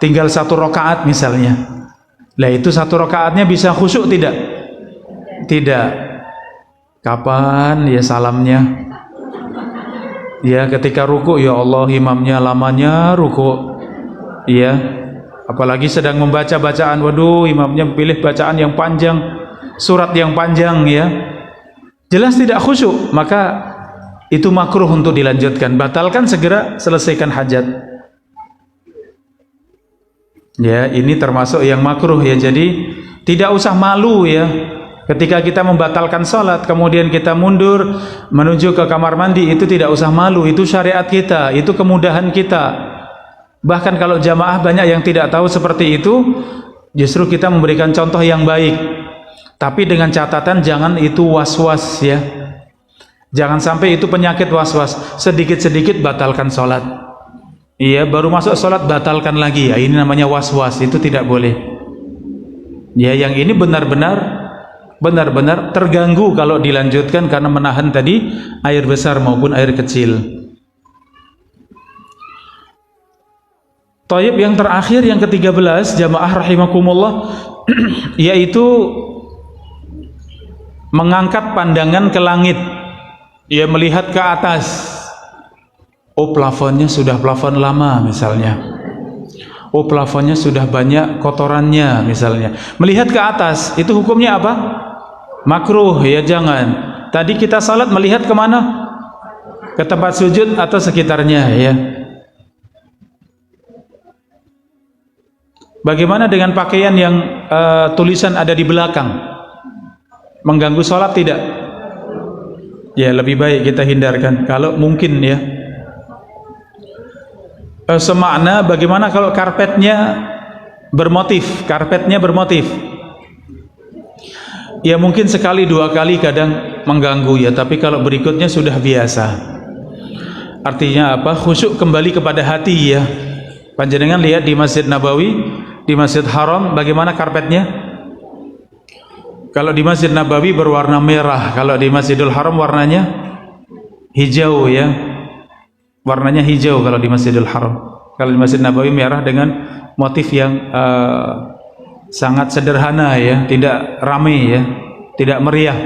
tinggal 1 rakaat misalnya. Lah itu 1 rakaatnya bisa khusyuk tidak? Tidak. Kapan ya salamnya? Ya ketika ruku, ya Allah imamnya lamanya ruku. Ya, apalagi sedang membaca bacaan, waduh imamnya pilih bacaan yang panjang, surat yang panjang ya. Jelas tidak khusyuk, maka itu makruh untuk dilanjutkan. Batalkan, segera selesaikan hajat. Ya, ini termasuk yang makruh ya. Jadi tidak usah malu ya. Ketika kita membatalkan sholat, kemudian kita mundur menuju ke kamar mandi, itu tidak usah malu, itu syariat kita, itu kemudahan kita. Bahkan kalau jamaah banyak yang tidak tahu seperti itu, justru kita memberikan contoh yang baik. Tapi dengan catatan jangan itu was-was ya. Jangan sampai itu penyakit was-was, sedikit-sedikit batalkan sholat. Iya, baru masuk sholat batalkan lagi, ya ini namanya was-was, itu tidak boleh. Ya, yang ini benar-benar terganggu kalau dilanjutkan karena menahan tadi air besar maupun air kecil. Thayyib, yang terakhir yang ke-13 jamaah rahimakumullah yaitu mengangkat pandangan ke langit, ya, melihat ke atas. Oh, plafonnya sudah plafon lama misalnya. Oh, plafonnya sudah banyak kotorannya misalnya. Melihat ke atas itu hukumnya apa? Makruh, ya, jangan. Tadi kita salat melihat kemana? Ke tempat sujud atau sekitarnya, ya. Bagaimana dengan pakaian yang tulisan ada di belakang? Mengganggu sholat tidak? Ya, lebih baik kita hindarkan kalau mungkin, ya. Semakna bagaimana kalau karpetnya bermotif? Karpetnya bermotif. Ya, mungkin sekali dua kali kadang mengganggu, ya, tapi kalau berikutnya sudah biasa. Artinya apa? Khusyuk kembali kepada hati, ya. Panjenengan lihat di Masjid Nabawi, di Masjid Haram, bagaimana karpetnya? Kalau di Masjid Nabawi berwarna merah, kalau di Masjidil Haram warnanya hijau, ya. Warnanya hijau kalau di Masjidil Haram. Kalau di Masjid Nabawi merah dengan motif yang sangat sederhana, ya, tidak ramai, ya, tidak meriah.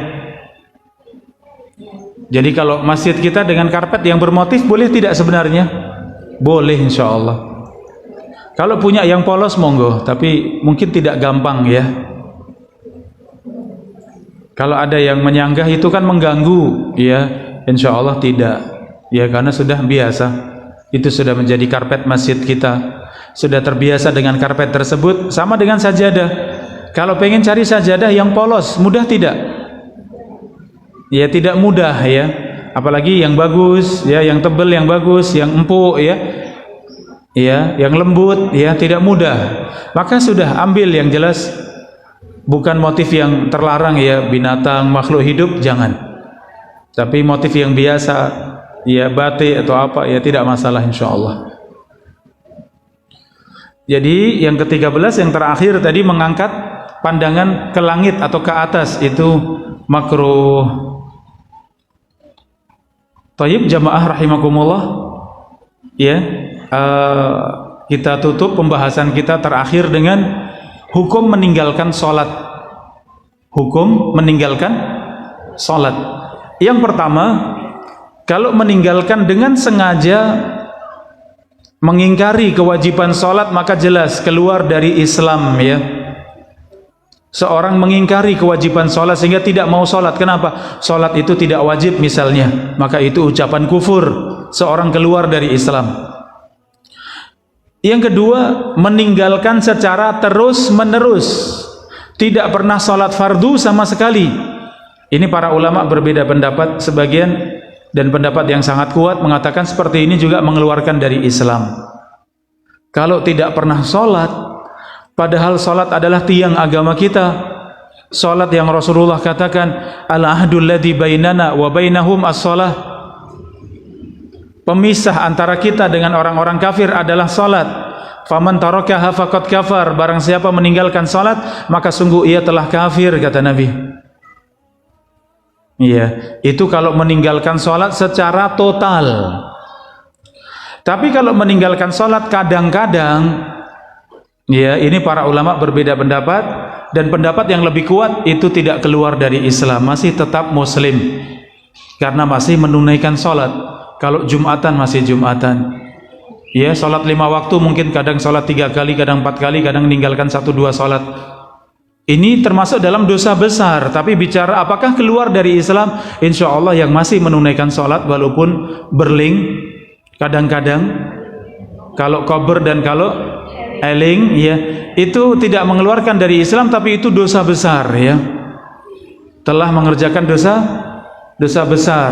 Jadi kalau masjid kita dengan karpet yang bermotif boleh tidak sebenarnya? Boleh, insya Allah. Kalau punya yang polos monggo, tapi mungkin tidak gampang, ya. Kalau ada yang menyanggah itu kan mengganggu, ya, insya Allah tidak, ya, karena sudah biasa. Itu sudah menjadi karpet masjid kita, sudah terbiasa dengan karpet tersebut. Sama dengan sajadah. Kalau pengen cari sajadah yang polos, mudah tidak? Ya, tidak mudah, ya. Apalagi yang bagus, ya, yang tebal, yang bagus, yang empuk, ya, ya, yang lembut, ya, tidak mudah. Maka sudah ambil yang jelas, bukan motif yang terlarang, ya, binatang, makhluk hidup, jangan. Tapi motif yang biasa, ya, batik atau apa, ya, tidak masalah, insya Allah. Jadi yang ke-13 yang terakhir tadi mengangkat pandangan ke langit atau ke atas itu makruh. Thayyib jamaah rahimakumullah, ya, kita tutup pembahasan kita terakhir dengan hukum meninggalkan sholat. Hukum meninggalkan sholat. Yang pertama, kalau meninggalkan dengan sengaja mengingkari kewajiban sholat, maka jelas keluar dari Islam, ya. Seorang mengingkari kewajiban sholat sehingga tidak mau sholat. Kenapa? Sholat itu tidak wajib misalnya, maka itu ucapan kufur, seorang keluar dari Islam. Yang kedua, meninggalkan secara terus menerus, tidak pernah sholat fardu sama sekali. Ini para ulama berbeda pendapat. Sebagian dan pendapat yang sangat kuat mengatakan seperti ini juga mengeluarkan dari Islam. Kalau tidak pernah sholat, padahal sholat adalah tiang agama kita, sholat yang Rasulullah katakan al-ahdul ladzi bainana wa bainahum as-shalah, pemisah antara kita dengan orang-orang kafir adalah sholat. Faman tarakaha faqad kafar, barang siapa meninggalkan sholat maka sungguh ia telah kafir, kata Nabi. Iya, itu kalau meninggalkan sholat secara total. Tapi kalau meninggalkan sholat kadang-kadang, ya, ini para ulama berbeda pendapat, dan pendapat yang lebih kuat itu tidak keluar dari Islam, masih tetap muslim, karena masih menunaikan sholat. Kalau Jumatan masih Jumatan, ya, sholat 5 waktu mungkin kadang sholat 3 kali, kadang 4 kali, kadang meninggalkan 1-2 sholat. Ini termasuk dalam dosa besar. Tapi bicara apakah keluar dari Islam, insya Allah yang masih menunaikan sholat walaupun berling, kadang-kadang kalau kober dan kalau eling, ya, itu tidak mengeluarkan dari Islam, tapi itu dosa besar, ya, telah mengerjakan dosa besar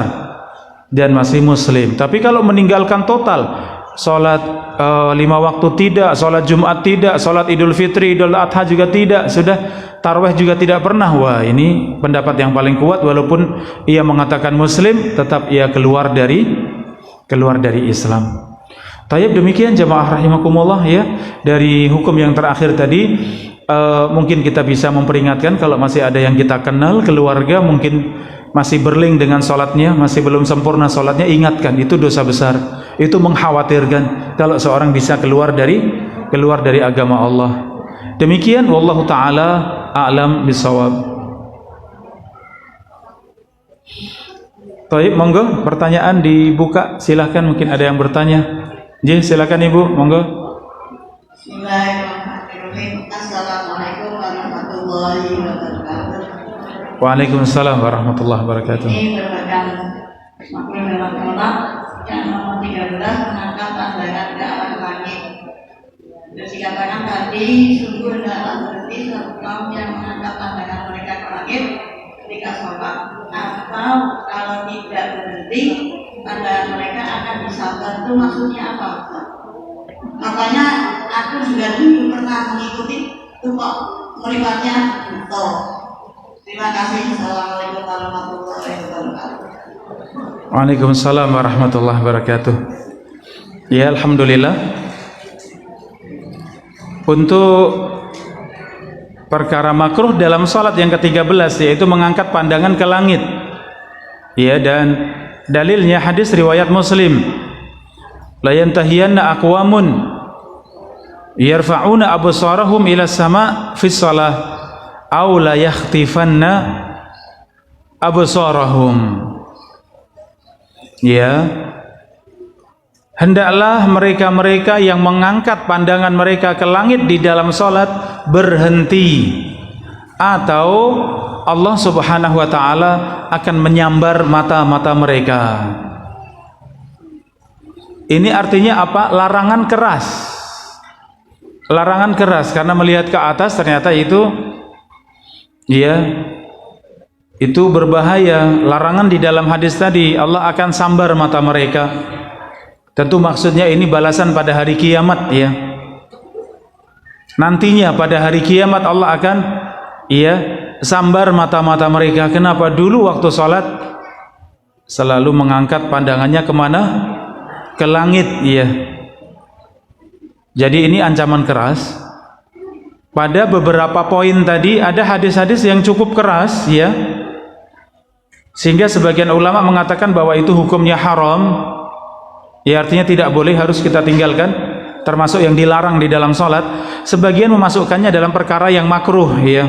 dan masih muslim. Tapi kalau meninggalkan total, sholat 5 waktu tidak, sholat Jumat tidak, sholat Idul Fitri, Idul Adha juga tidak, sudah tarawih juga tidak pernah, wah, ini pendapat yang paling kuat. Walaupun ia mengatakan muslim, tetap ia keluar dari Islam. Tayyib, demikian jamaah rahimakumullah, ya, dari hukum yang terakhir tadi. Mungkin kita bisa memperingatkan kalau masih ada yang kita kenal, keluarga mungkin masih berling dengan sholatnya, masih belum sempurna sholatnya, ingatkan, itu dosa besar, itu mengkhawatirkan. kalau seorang bisa keluar dari agama Allah. Demikian wallahu taala a'lam bisawab. Baik, monggo pertanyaan dibuka, silahkan, mungkin ada yang bertanya. Silakan Ibu, monggo. Bismillahirrahmanirrahim. Assalamualaikum warahmatullahi wabarakatuh. Waalaikumsalam warahmatullahi wabarakatuh. Ini merupakan makhluk dalam sholat yang nomor 13 mengangkat pandangan ke arah langit. Terus dikatakan tadi sungguh adalah berarti satu kaum yang mengangkat pandangan mereka ke langit ketika sholat, atau kalau tidak berhenti pandangan mereka akan disabar. Itu maksudnya apa? Makanya aku juga dulu pernah mengikuti itu kok melibatnya itu. Terima kasih. Assalamualaikum warahmatullahi wabarakatuh. Waalaikumsalam warahmatullahi wabarakatuh. Ya, alhamdulillah. Untuk perkara makruh dalam salat yang ke-13 yaitu mengangkat pandangan ke langit. Ya, dan dalilnya hadis riwayat Muslim. La yantahiyanna aqwamun yarfa'una absarahum ila sama fi shalah aw la yakhtifanna absarahum. Ya, hendaklah mereka-mereka yang mengangkat pandangan mereka ke langit di dalam salat berhenti, atau Allah Subhanahu wa taala akan menyambar mata-mata mereka. Ini artinya apa? Larangan keras. Larangan keras karena melihat ke atas ternyata itu itu berbahaya. Larangan di dalam hadis tadi, Allah akan sambar mata mereka. Tentu maksudnya ini balasan pada hari kiamat, ya. Nantinya pada hari kiamat Allah akan sambar mata-mata mereka. Kenapa? Dulu waktu sholat selalu mengangkat pandangannya kemana? Ke langit, ya. Jadi ini ancaman keras. Pada beberapa poin tadi ada hadis-hadis yang cukup keras, ya, sehingga sebagian ulama mengatakan bahwa itu hukumnya haram, ya, artinya tidak boleh, harus kita tinggalkan, termasuk yang dilarang di dalam sholat. Sebagian memasukkannya dalam perkara yang makruh, ya.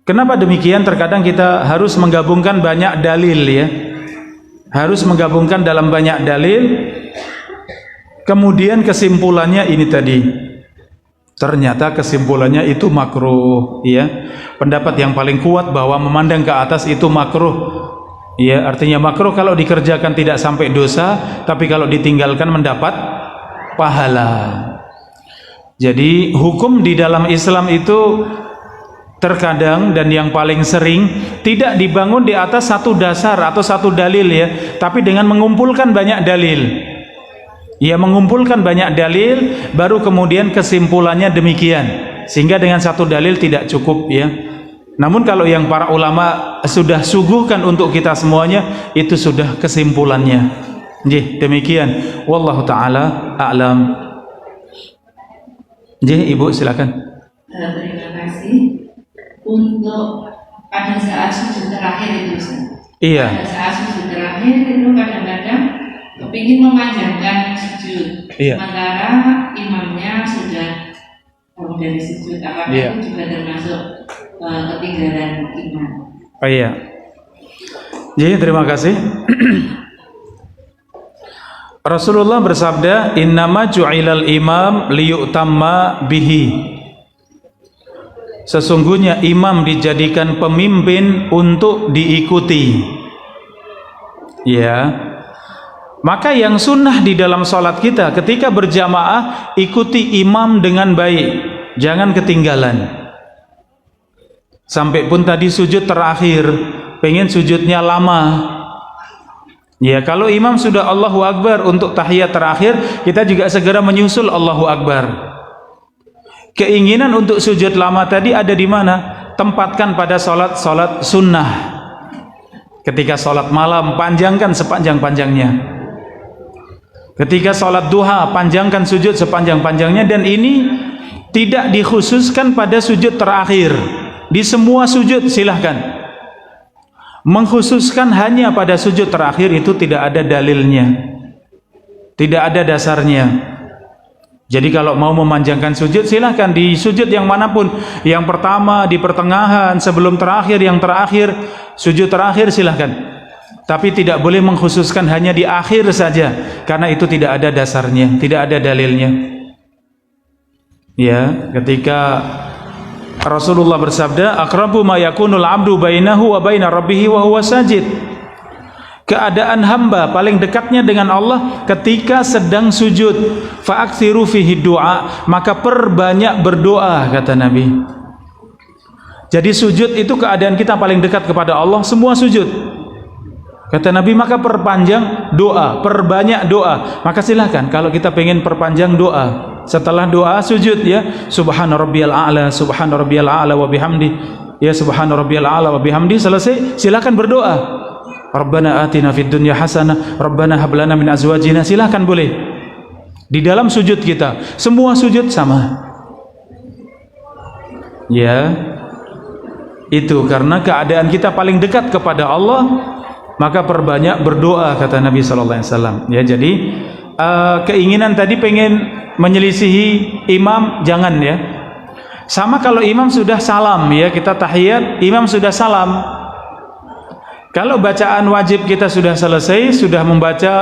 Kenapa demikian? Terkadang kita harus menggabungkan banyak dalil, ya, harus menggabungkan dalam banyak dalil, kemudian kesimpulannya ini tadi, ternyata kesimpulannya itu makruh, ya. Pendapat yang paling kuat bahwa memandang ke atas itu makruh, ya, artinya makruh kalau dikerjakan tidak sampai dosa, tapi kalau ditinggalkan mendapat pahala. Jadi hukum di dalam Islam itu terkadang dan yang paling sering tidak dibangun di atas satu dasar atau satu dalil, ya, tapi dengan mengumpulkan banyak dalil. Ya, mengumpulkan banyak dalil baru kemudian kesimpulannya demikian, sehingga dengan satu dalil tidak cukup, ya. Namun kalau yang para ulama sudah suguhkan untuk kita semuanya, itu sudah kesimpulannya. Demikian, wallahu taala a'lam. Ibu silakan. Terima kasih. Untuk pada saat sujud terakhir itu, Ustaz. Iya. Pada saat sujud terakhir itu kadang-kadang kepingin memanjangkan sujud, sementara imamnya sudah bangun dari sujud. Apakah itu juga termasuk ketinggalan imam? Oh iya. Jadi terima kasih. Rasulullah bersabda, "Innama ju'ilal imam liyu'tamma bihi." Sesungguhnya imam dijadikan pemimpin untuk diikuti. Ya. Maka yang sunnah di dalam sholat kita ketika berjamaah, ikuti imam dengan baik, jangan ketinggalan. Sampai pun tadi sujud terakhir, pengen sujudnya lama, ya, kalau imam sudah Allahu Akbar untuk tahiyat terakhir, kita juga segera menyusul Allahu Akbar. Keinginan untuk sujud lama tadi ada di mana? Tempatkan pada sholat sunnah. Ketika sholat malam, panjangkan sepanjang-panjangnya. Ketika sholat duha, panjangkan sujud sepanjang-panjangnya. Dan ini tidak dikhususkan pada sujud terakhir. Di semua sujud silahkan. Mengkhususkan hanya pada sujud terakhir itu tidak ada dalilnya. Tidak ada dasarnya. Jadi kalau mau memanjangkan sujud, silahkan di sujud yang manapun. Yang pertama, di pertengahan, sebelum terakhir, yang terakhir, sujud terakhir silahkan. Tapi tidak boleh mengkhususkan hanya di akhir saja, karena itu tidak ada dasarnya, tidak ada dalilnya. Ya, ketika Rasulullah bersabda, "Aqrabu ma yakunul 'abdu bainahu wa baina rabbih wa huwa sajid." Keadaan hamba paling dekatnya dengan Allah ketika sedang sujud. Fa'aksiru fihi du'a, maka perbanyak berdoa, kata Nabi. Jadi sujud itu keadaan kita paling dekat kepada Allah, semua sujud. Kata Nabi, maka perpanjang doa, perbanyak doa. Maka silahkan kalau kita pengen perpanjang doa, setelah doa sujud ya, subhana rabbiyal a'la, subhana rabbiyal a'la wa bihamdi, ya subhana rabbiyal a'la wa bihamdi, selesai silahkan berdoa. Rabbana atina fid dunya hasanah, Rabbana hab lana min azwajina, silahkan boleh. Di dalam sujud kita, semua sujud sama. Ya. Itu karena keadaan kita paling dekat kepada Allah, maka perbanyak berdoa, kata Nabi sallallahu alaihi wasallam. Ya, jadi keinginan tadi pengen menyelisihi imam, jangan ya. Sama kalau imam sudah salam ya, kita tahiyat, imam sudah salam. Kalau bacaan wajib kita sudah selesai, sudah membaca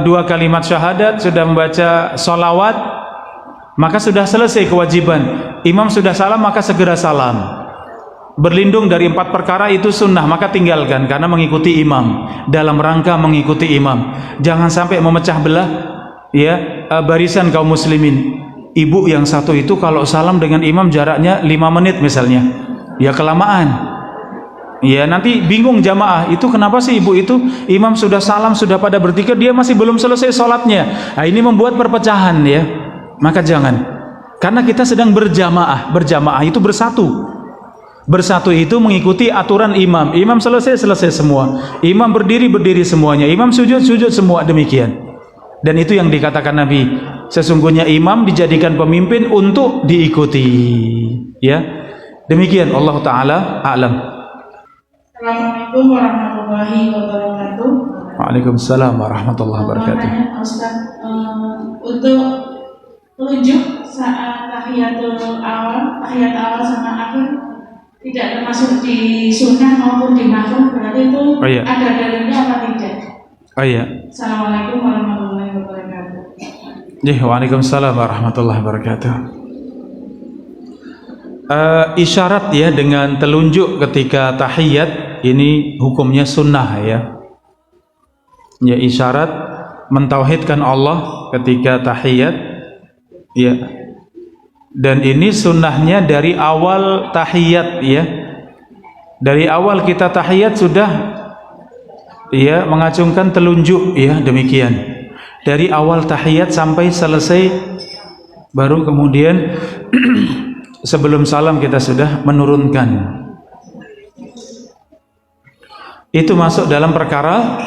2 kalimat syahadat, sudah membaca sholawat, maka sudah selesai kewajiban. Imam sudah salam, maka segera salam. Berlindung dari 4 perkara itu sunnah, maka tinggalkan karena mengikuti imam, dalam rangka mengikuti imam. Jangan sampai memecah belah ya barisan kaum muslimin. Ibu yang satu itu kalau salam dengan imam jaraknya 5 menit misalnya, ya kelamaan. Ya, nanti bingung jamaah, itu kenapa sih ibu itu imam sudah salam, sudah pada berzikir, dia masih belum selesai sholatnya. Nah, ini membuat perpecahan ya. Maka jangan, karena kita sedang berjamaah. Berjamaah itu bersatu. Bersatu itu mengikuti aturan imam. Imam selesai semua, imam berdiri semuanya, imam sujud semua, demikian. Dan itu yang dikatakan Nabi, sesungguhnya imam dijadikan pemimpin untuk diikuti. Ya, demikian. Allah Ta'ala a'lam. Assalamualaikum warahmatullahi wabarakatuh. Waalaikumsalam warahmatullahi wabarakatuh. Ustaz, untuk telunjuk saat tahiyat awal sama akhir tidak termasuk di sunnah maupun di makruh, berarti itu ada dalilnya apa tidak? Oh iya. Assalamualaikum warahmatullahi wabarakatuh. Waalaikumsalam warahmatullahi wabarakatuh. Isyarat ya dengan telunjuk ketika tahiyat ini hukumnya sunnah ya. Ya, isyarat mentauhidkan Allah ketika tahiyat ya. Dan ini sunnahnya dari awal tahiyat ya. Dari awal kita tahiyat sudah ya mengacungkan telunjuk ya, demikian. Dari awal tahiyat sampai selesai, baru kemudian sebelum salam kita sudah menurunkan. Itu masuk dalam perkara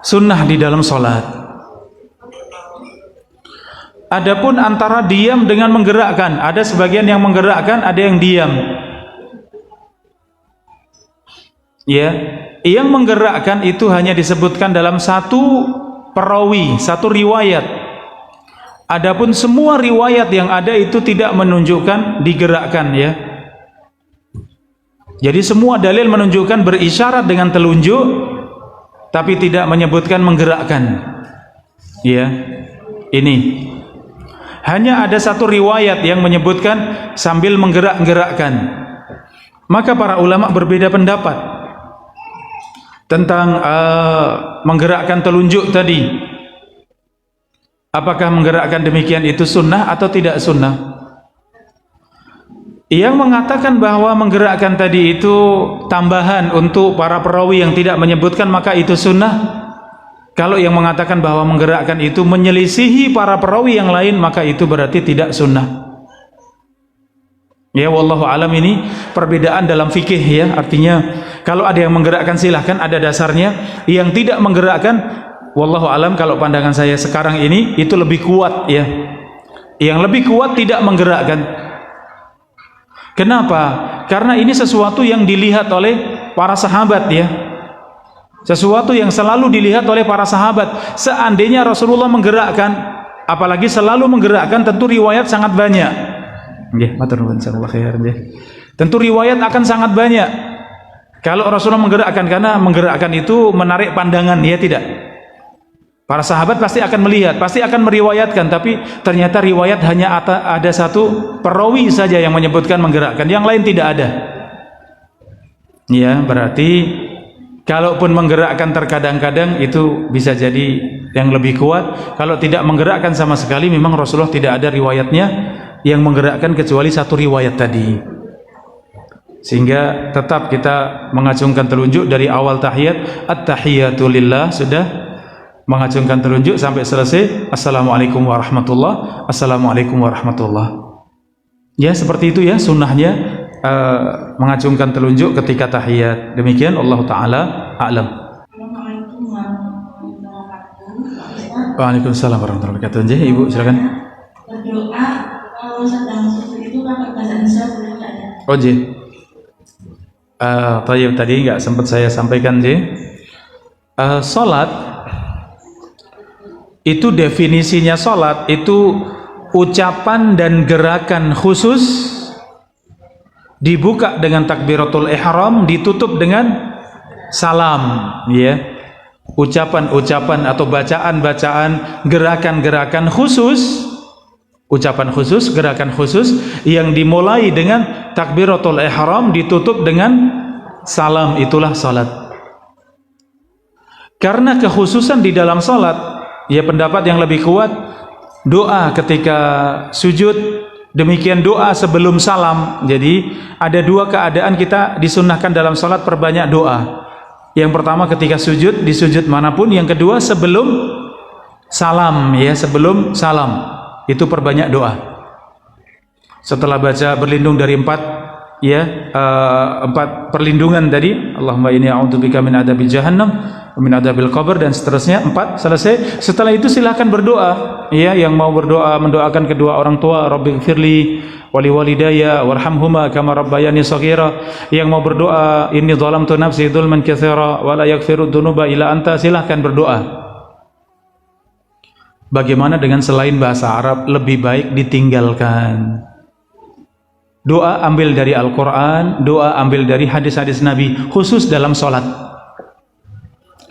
sunnah di dalam sholat. Adapun antara diam dengan menggerakkan, ada sebagian yang menggerakkan, ada yang diam. Ya, yang menggerakkan itu hanya disebutkan dalam satu perawi, satu riwayat. Adapun semua riwayat yang ada itu tidak menunjukkan digerakkan ya. Jadi semua dalil menunjukkan berisyarat dengan telunjuk, tapi tidak menyebutkan menggerakkan. Ya, ini hanya ada satu riwayat yang menyebutkan sambil menggerak-gerakkan. Maka para ulama berbeda pendapat tentang menggerakkan telunjuk tadi. Apakah menggerakkan demikian itu sunnah atau tidak sunnah? Yang mengatakan bahwa menggerakkan tadi itu tambahan untuk para perawi yang tidak menyebutkan, maka itu sunnah. Kalau yang mengatakan bahwa menggerakkan itu menyelisihi para perawi yang lain, maka itu berarti tidak sunnah. Ya, wallahu alam, ini perbedaan dalam fikih ya. Artinya kalau ada yang menggerakkan silahkan, ada dasarnya. Yang tidak menggerakkan, wallahu alam, kalau pandangan saya sekarang ini itu lebih kuat ya. Yang lebih kuat tidak menggerakkan. Kenapa? Karena ini sesuatu yang dilihat oleh para sahabat ya. Sesuatu yang selalu dilihat oleh para sahabat. Seandainya Rasulullah menggerakkan, apalagi selalu menggerakkan, tentu riwayat sangat banyak. Nggih, matur nuwun insyaallah khair nggih. Tentu riwayat akan sangat banyak. Kalau Rasulullah menggerakkan, karena menggerakkan itu menarik pandangan, ya tidak. Para sahabat pasti akan melihat, pasti akan meriwayatkan, tapi ternyata riwayat hanya ada satu perawi saja yang menyebutkan menggerakkan, yang lain tidak ada. Ya, berarti kalaupun menggerakkan terkadang-kadang itu bisa jadi yang lebih kuat. Kalau tidak menggerakkan sama sekali, memang Rasulullah tidak ada riwayatnya yang menggerakkan kecuali satu riwayat tadi. Sehingga tetap kita mengacungkan telunjuk dari awal tahiyat, at-tahiyatu lillah, sudah mengacungkan telunjuk sampai selesai, assalamualaikum warahmatullah, assalamualaikum warahmatullah. Ya, seperti itu ya sunnahnya, mengacungkan telunjuk ketika tahiyat. Demikian, Allah Ta'ala a'lam. Assalamualaikum warahmatullahi wabarakatuh. Waalaikumsalam warahmatullahi wabarakatuh. Ibu silakan. Berdoa kalau sedang sujud itu pakai bahasa Indonesia boleh nggak ya? Oh, tadi nggak sempat saya sampaikan, salat itu definisinya, salat itu ucapan dan gerakan khusus, dibuka dengan takbiratul ihram, ditutup dengan salam, ya. Ucapan-ucapan atau bacaan-bacaan, gerakan-gerakan khusus, ucapan khusus, gerakan khusus yang dimulai dengan takbiratul ihram, ditutup dengan salam, itulah salat. Karena kekhususan di dalam salat, ya, pendapat yang lebih kuat, doa ketika sujud, demikian doa sebelum salam. Jadi ada dua keadaan kita disunnahkan dalam salat perbanyak doa. Yang pertama ketika sujud, di sujud manapun. Yang kedua sebelum salam, ya, sebelum salam itu perbanyak doa. Setelah baca berlindung dari empat perlindungan tadi, Allahumma inni a'udzubika min adzabil jahannam wa min adzabil qabr, dan seterusnya, 4 selesai. Setelah itu silahkan berdoa, ya, yang mau berdoa mendoakan kedua orang tua, rabbighfirli wali walidayya warhamhuma kama rabbayani shaghira. Yang mau berdoa, inni zalamtu nafsi dzulman katsira wa la yaghfiru dzunuba illa anta, silahkan berdoa. Bagaimana dengan selain bahasa Arab? Lebih baik ditinggalkan. Doa ambil dari Al-Quran, doa ambil dari hadis-hadis Nabi, khusus dalam sholat.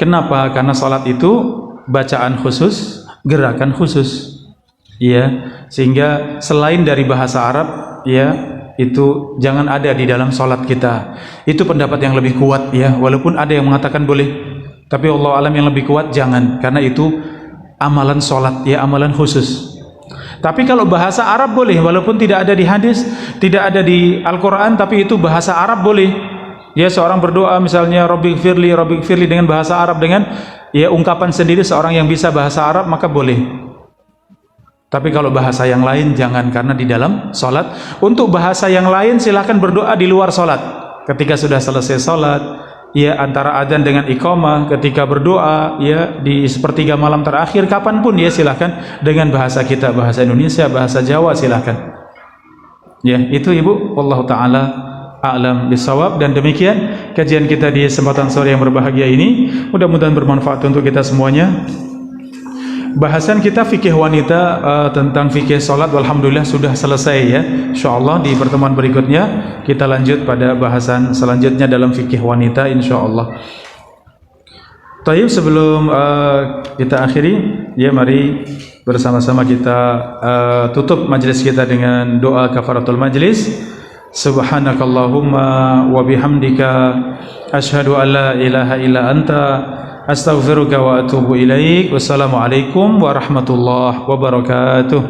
Kenapa? Karena sholat itu bacaan khusus, gerakan khusus, ya. Sehingga selain dari bahasa Arab, ya, itu jangan ada di dalam sholat kita. Itu pendapat yang lebih kuat, ya. Walaupun ada yang mengatakan boleh, tapi Allah alam yang lebih kuat jangan, karena itu amalan sholat, ya, amalan khusus. Tapi kalau bahasa Arab boleh, walaupun tidak ada di hadis, tidak ada di Al-Quran, tapi itu bahasa Arab boleh. Ya, seorang berdoa misalnya rabbighfirli dengan bahasa Arab, dengan, ya, ungkapan sendiri seorang yang bisa bahasa Arab, maka boleh. Tapi kalau bahasa yang lain jangan, karena di dalam sholat. Untuk bahasa yang lain silahkan berdoa di luar sholat. Ketika sudah selesai sholat, ya, antara adzan dengan iqamah, ketika berdoa, ya, di sepertiga malam terakhir, kapanpun, ya, silahkan dengan bahasa kita, bahasa Indonesia, bahasa Jawa, silahkan. Ya, itu Ibu, wallahu ta'ala a'lam bisawab. Dan demikian kajian kita di kesempatan sore yang berbahagia ini, mudah-mudahan bermanfaat untuk kita semuanya. Bahasan kita fikih wanita, tentang fikih salat, alhamdulillah sudah selesai, ya. Insyaallah di pertemuan berikutnya kita lanjut pada bahasan selanjutnya dalam fikih wanita, insyaallah. Tayyib, sebelum kita akhiri, ya, mari bersama-sama kita tutup majelis kita dengan doa kafaratul majlis. Subhanakallahumma wa bihamdika asyhadu an la ilaha illa anta astaghfiruka wa atubu ilaik. Wassalamualaikum warahmatullahi wabarakatuh.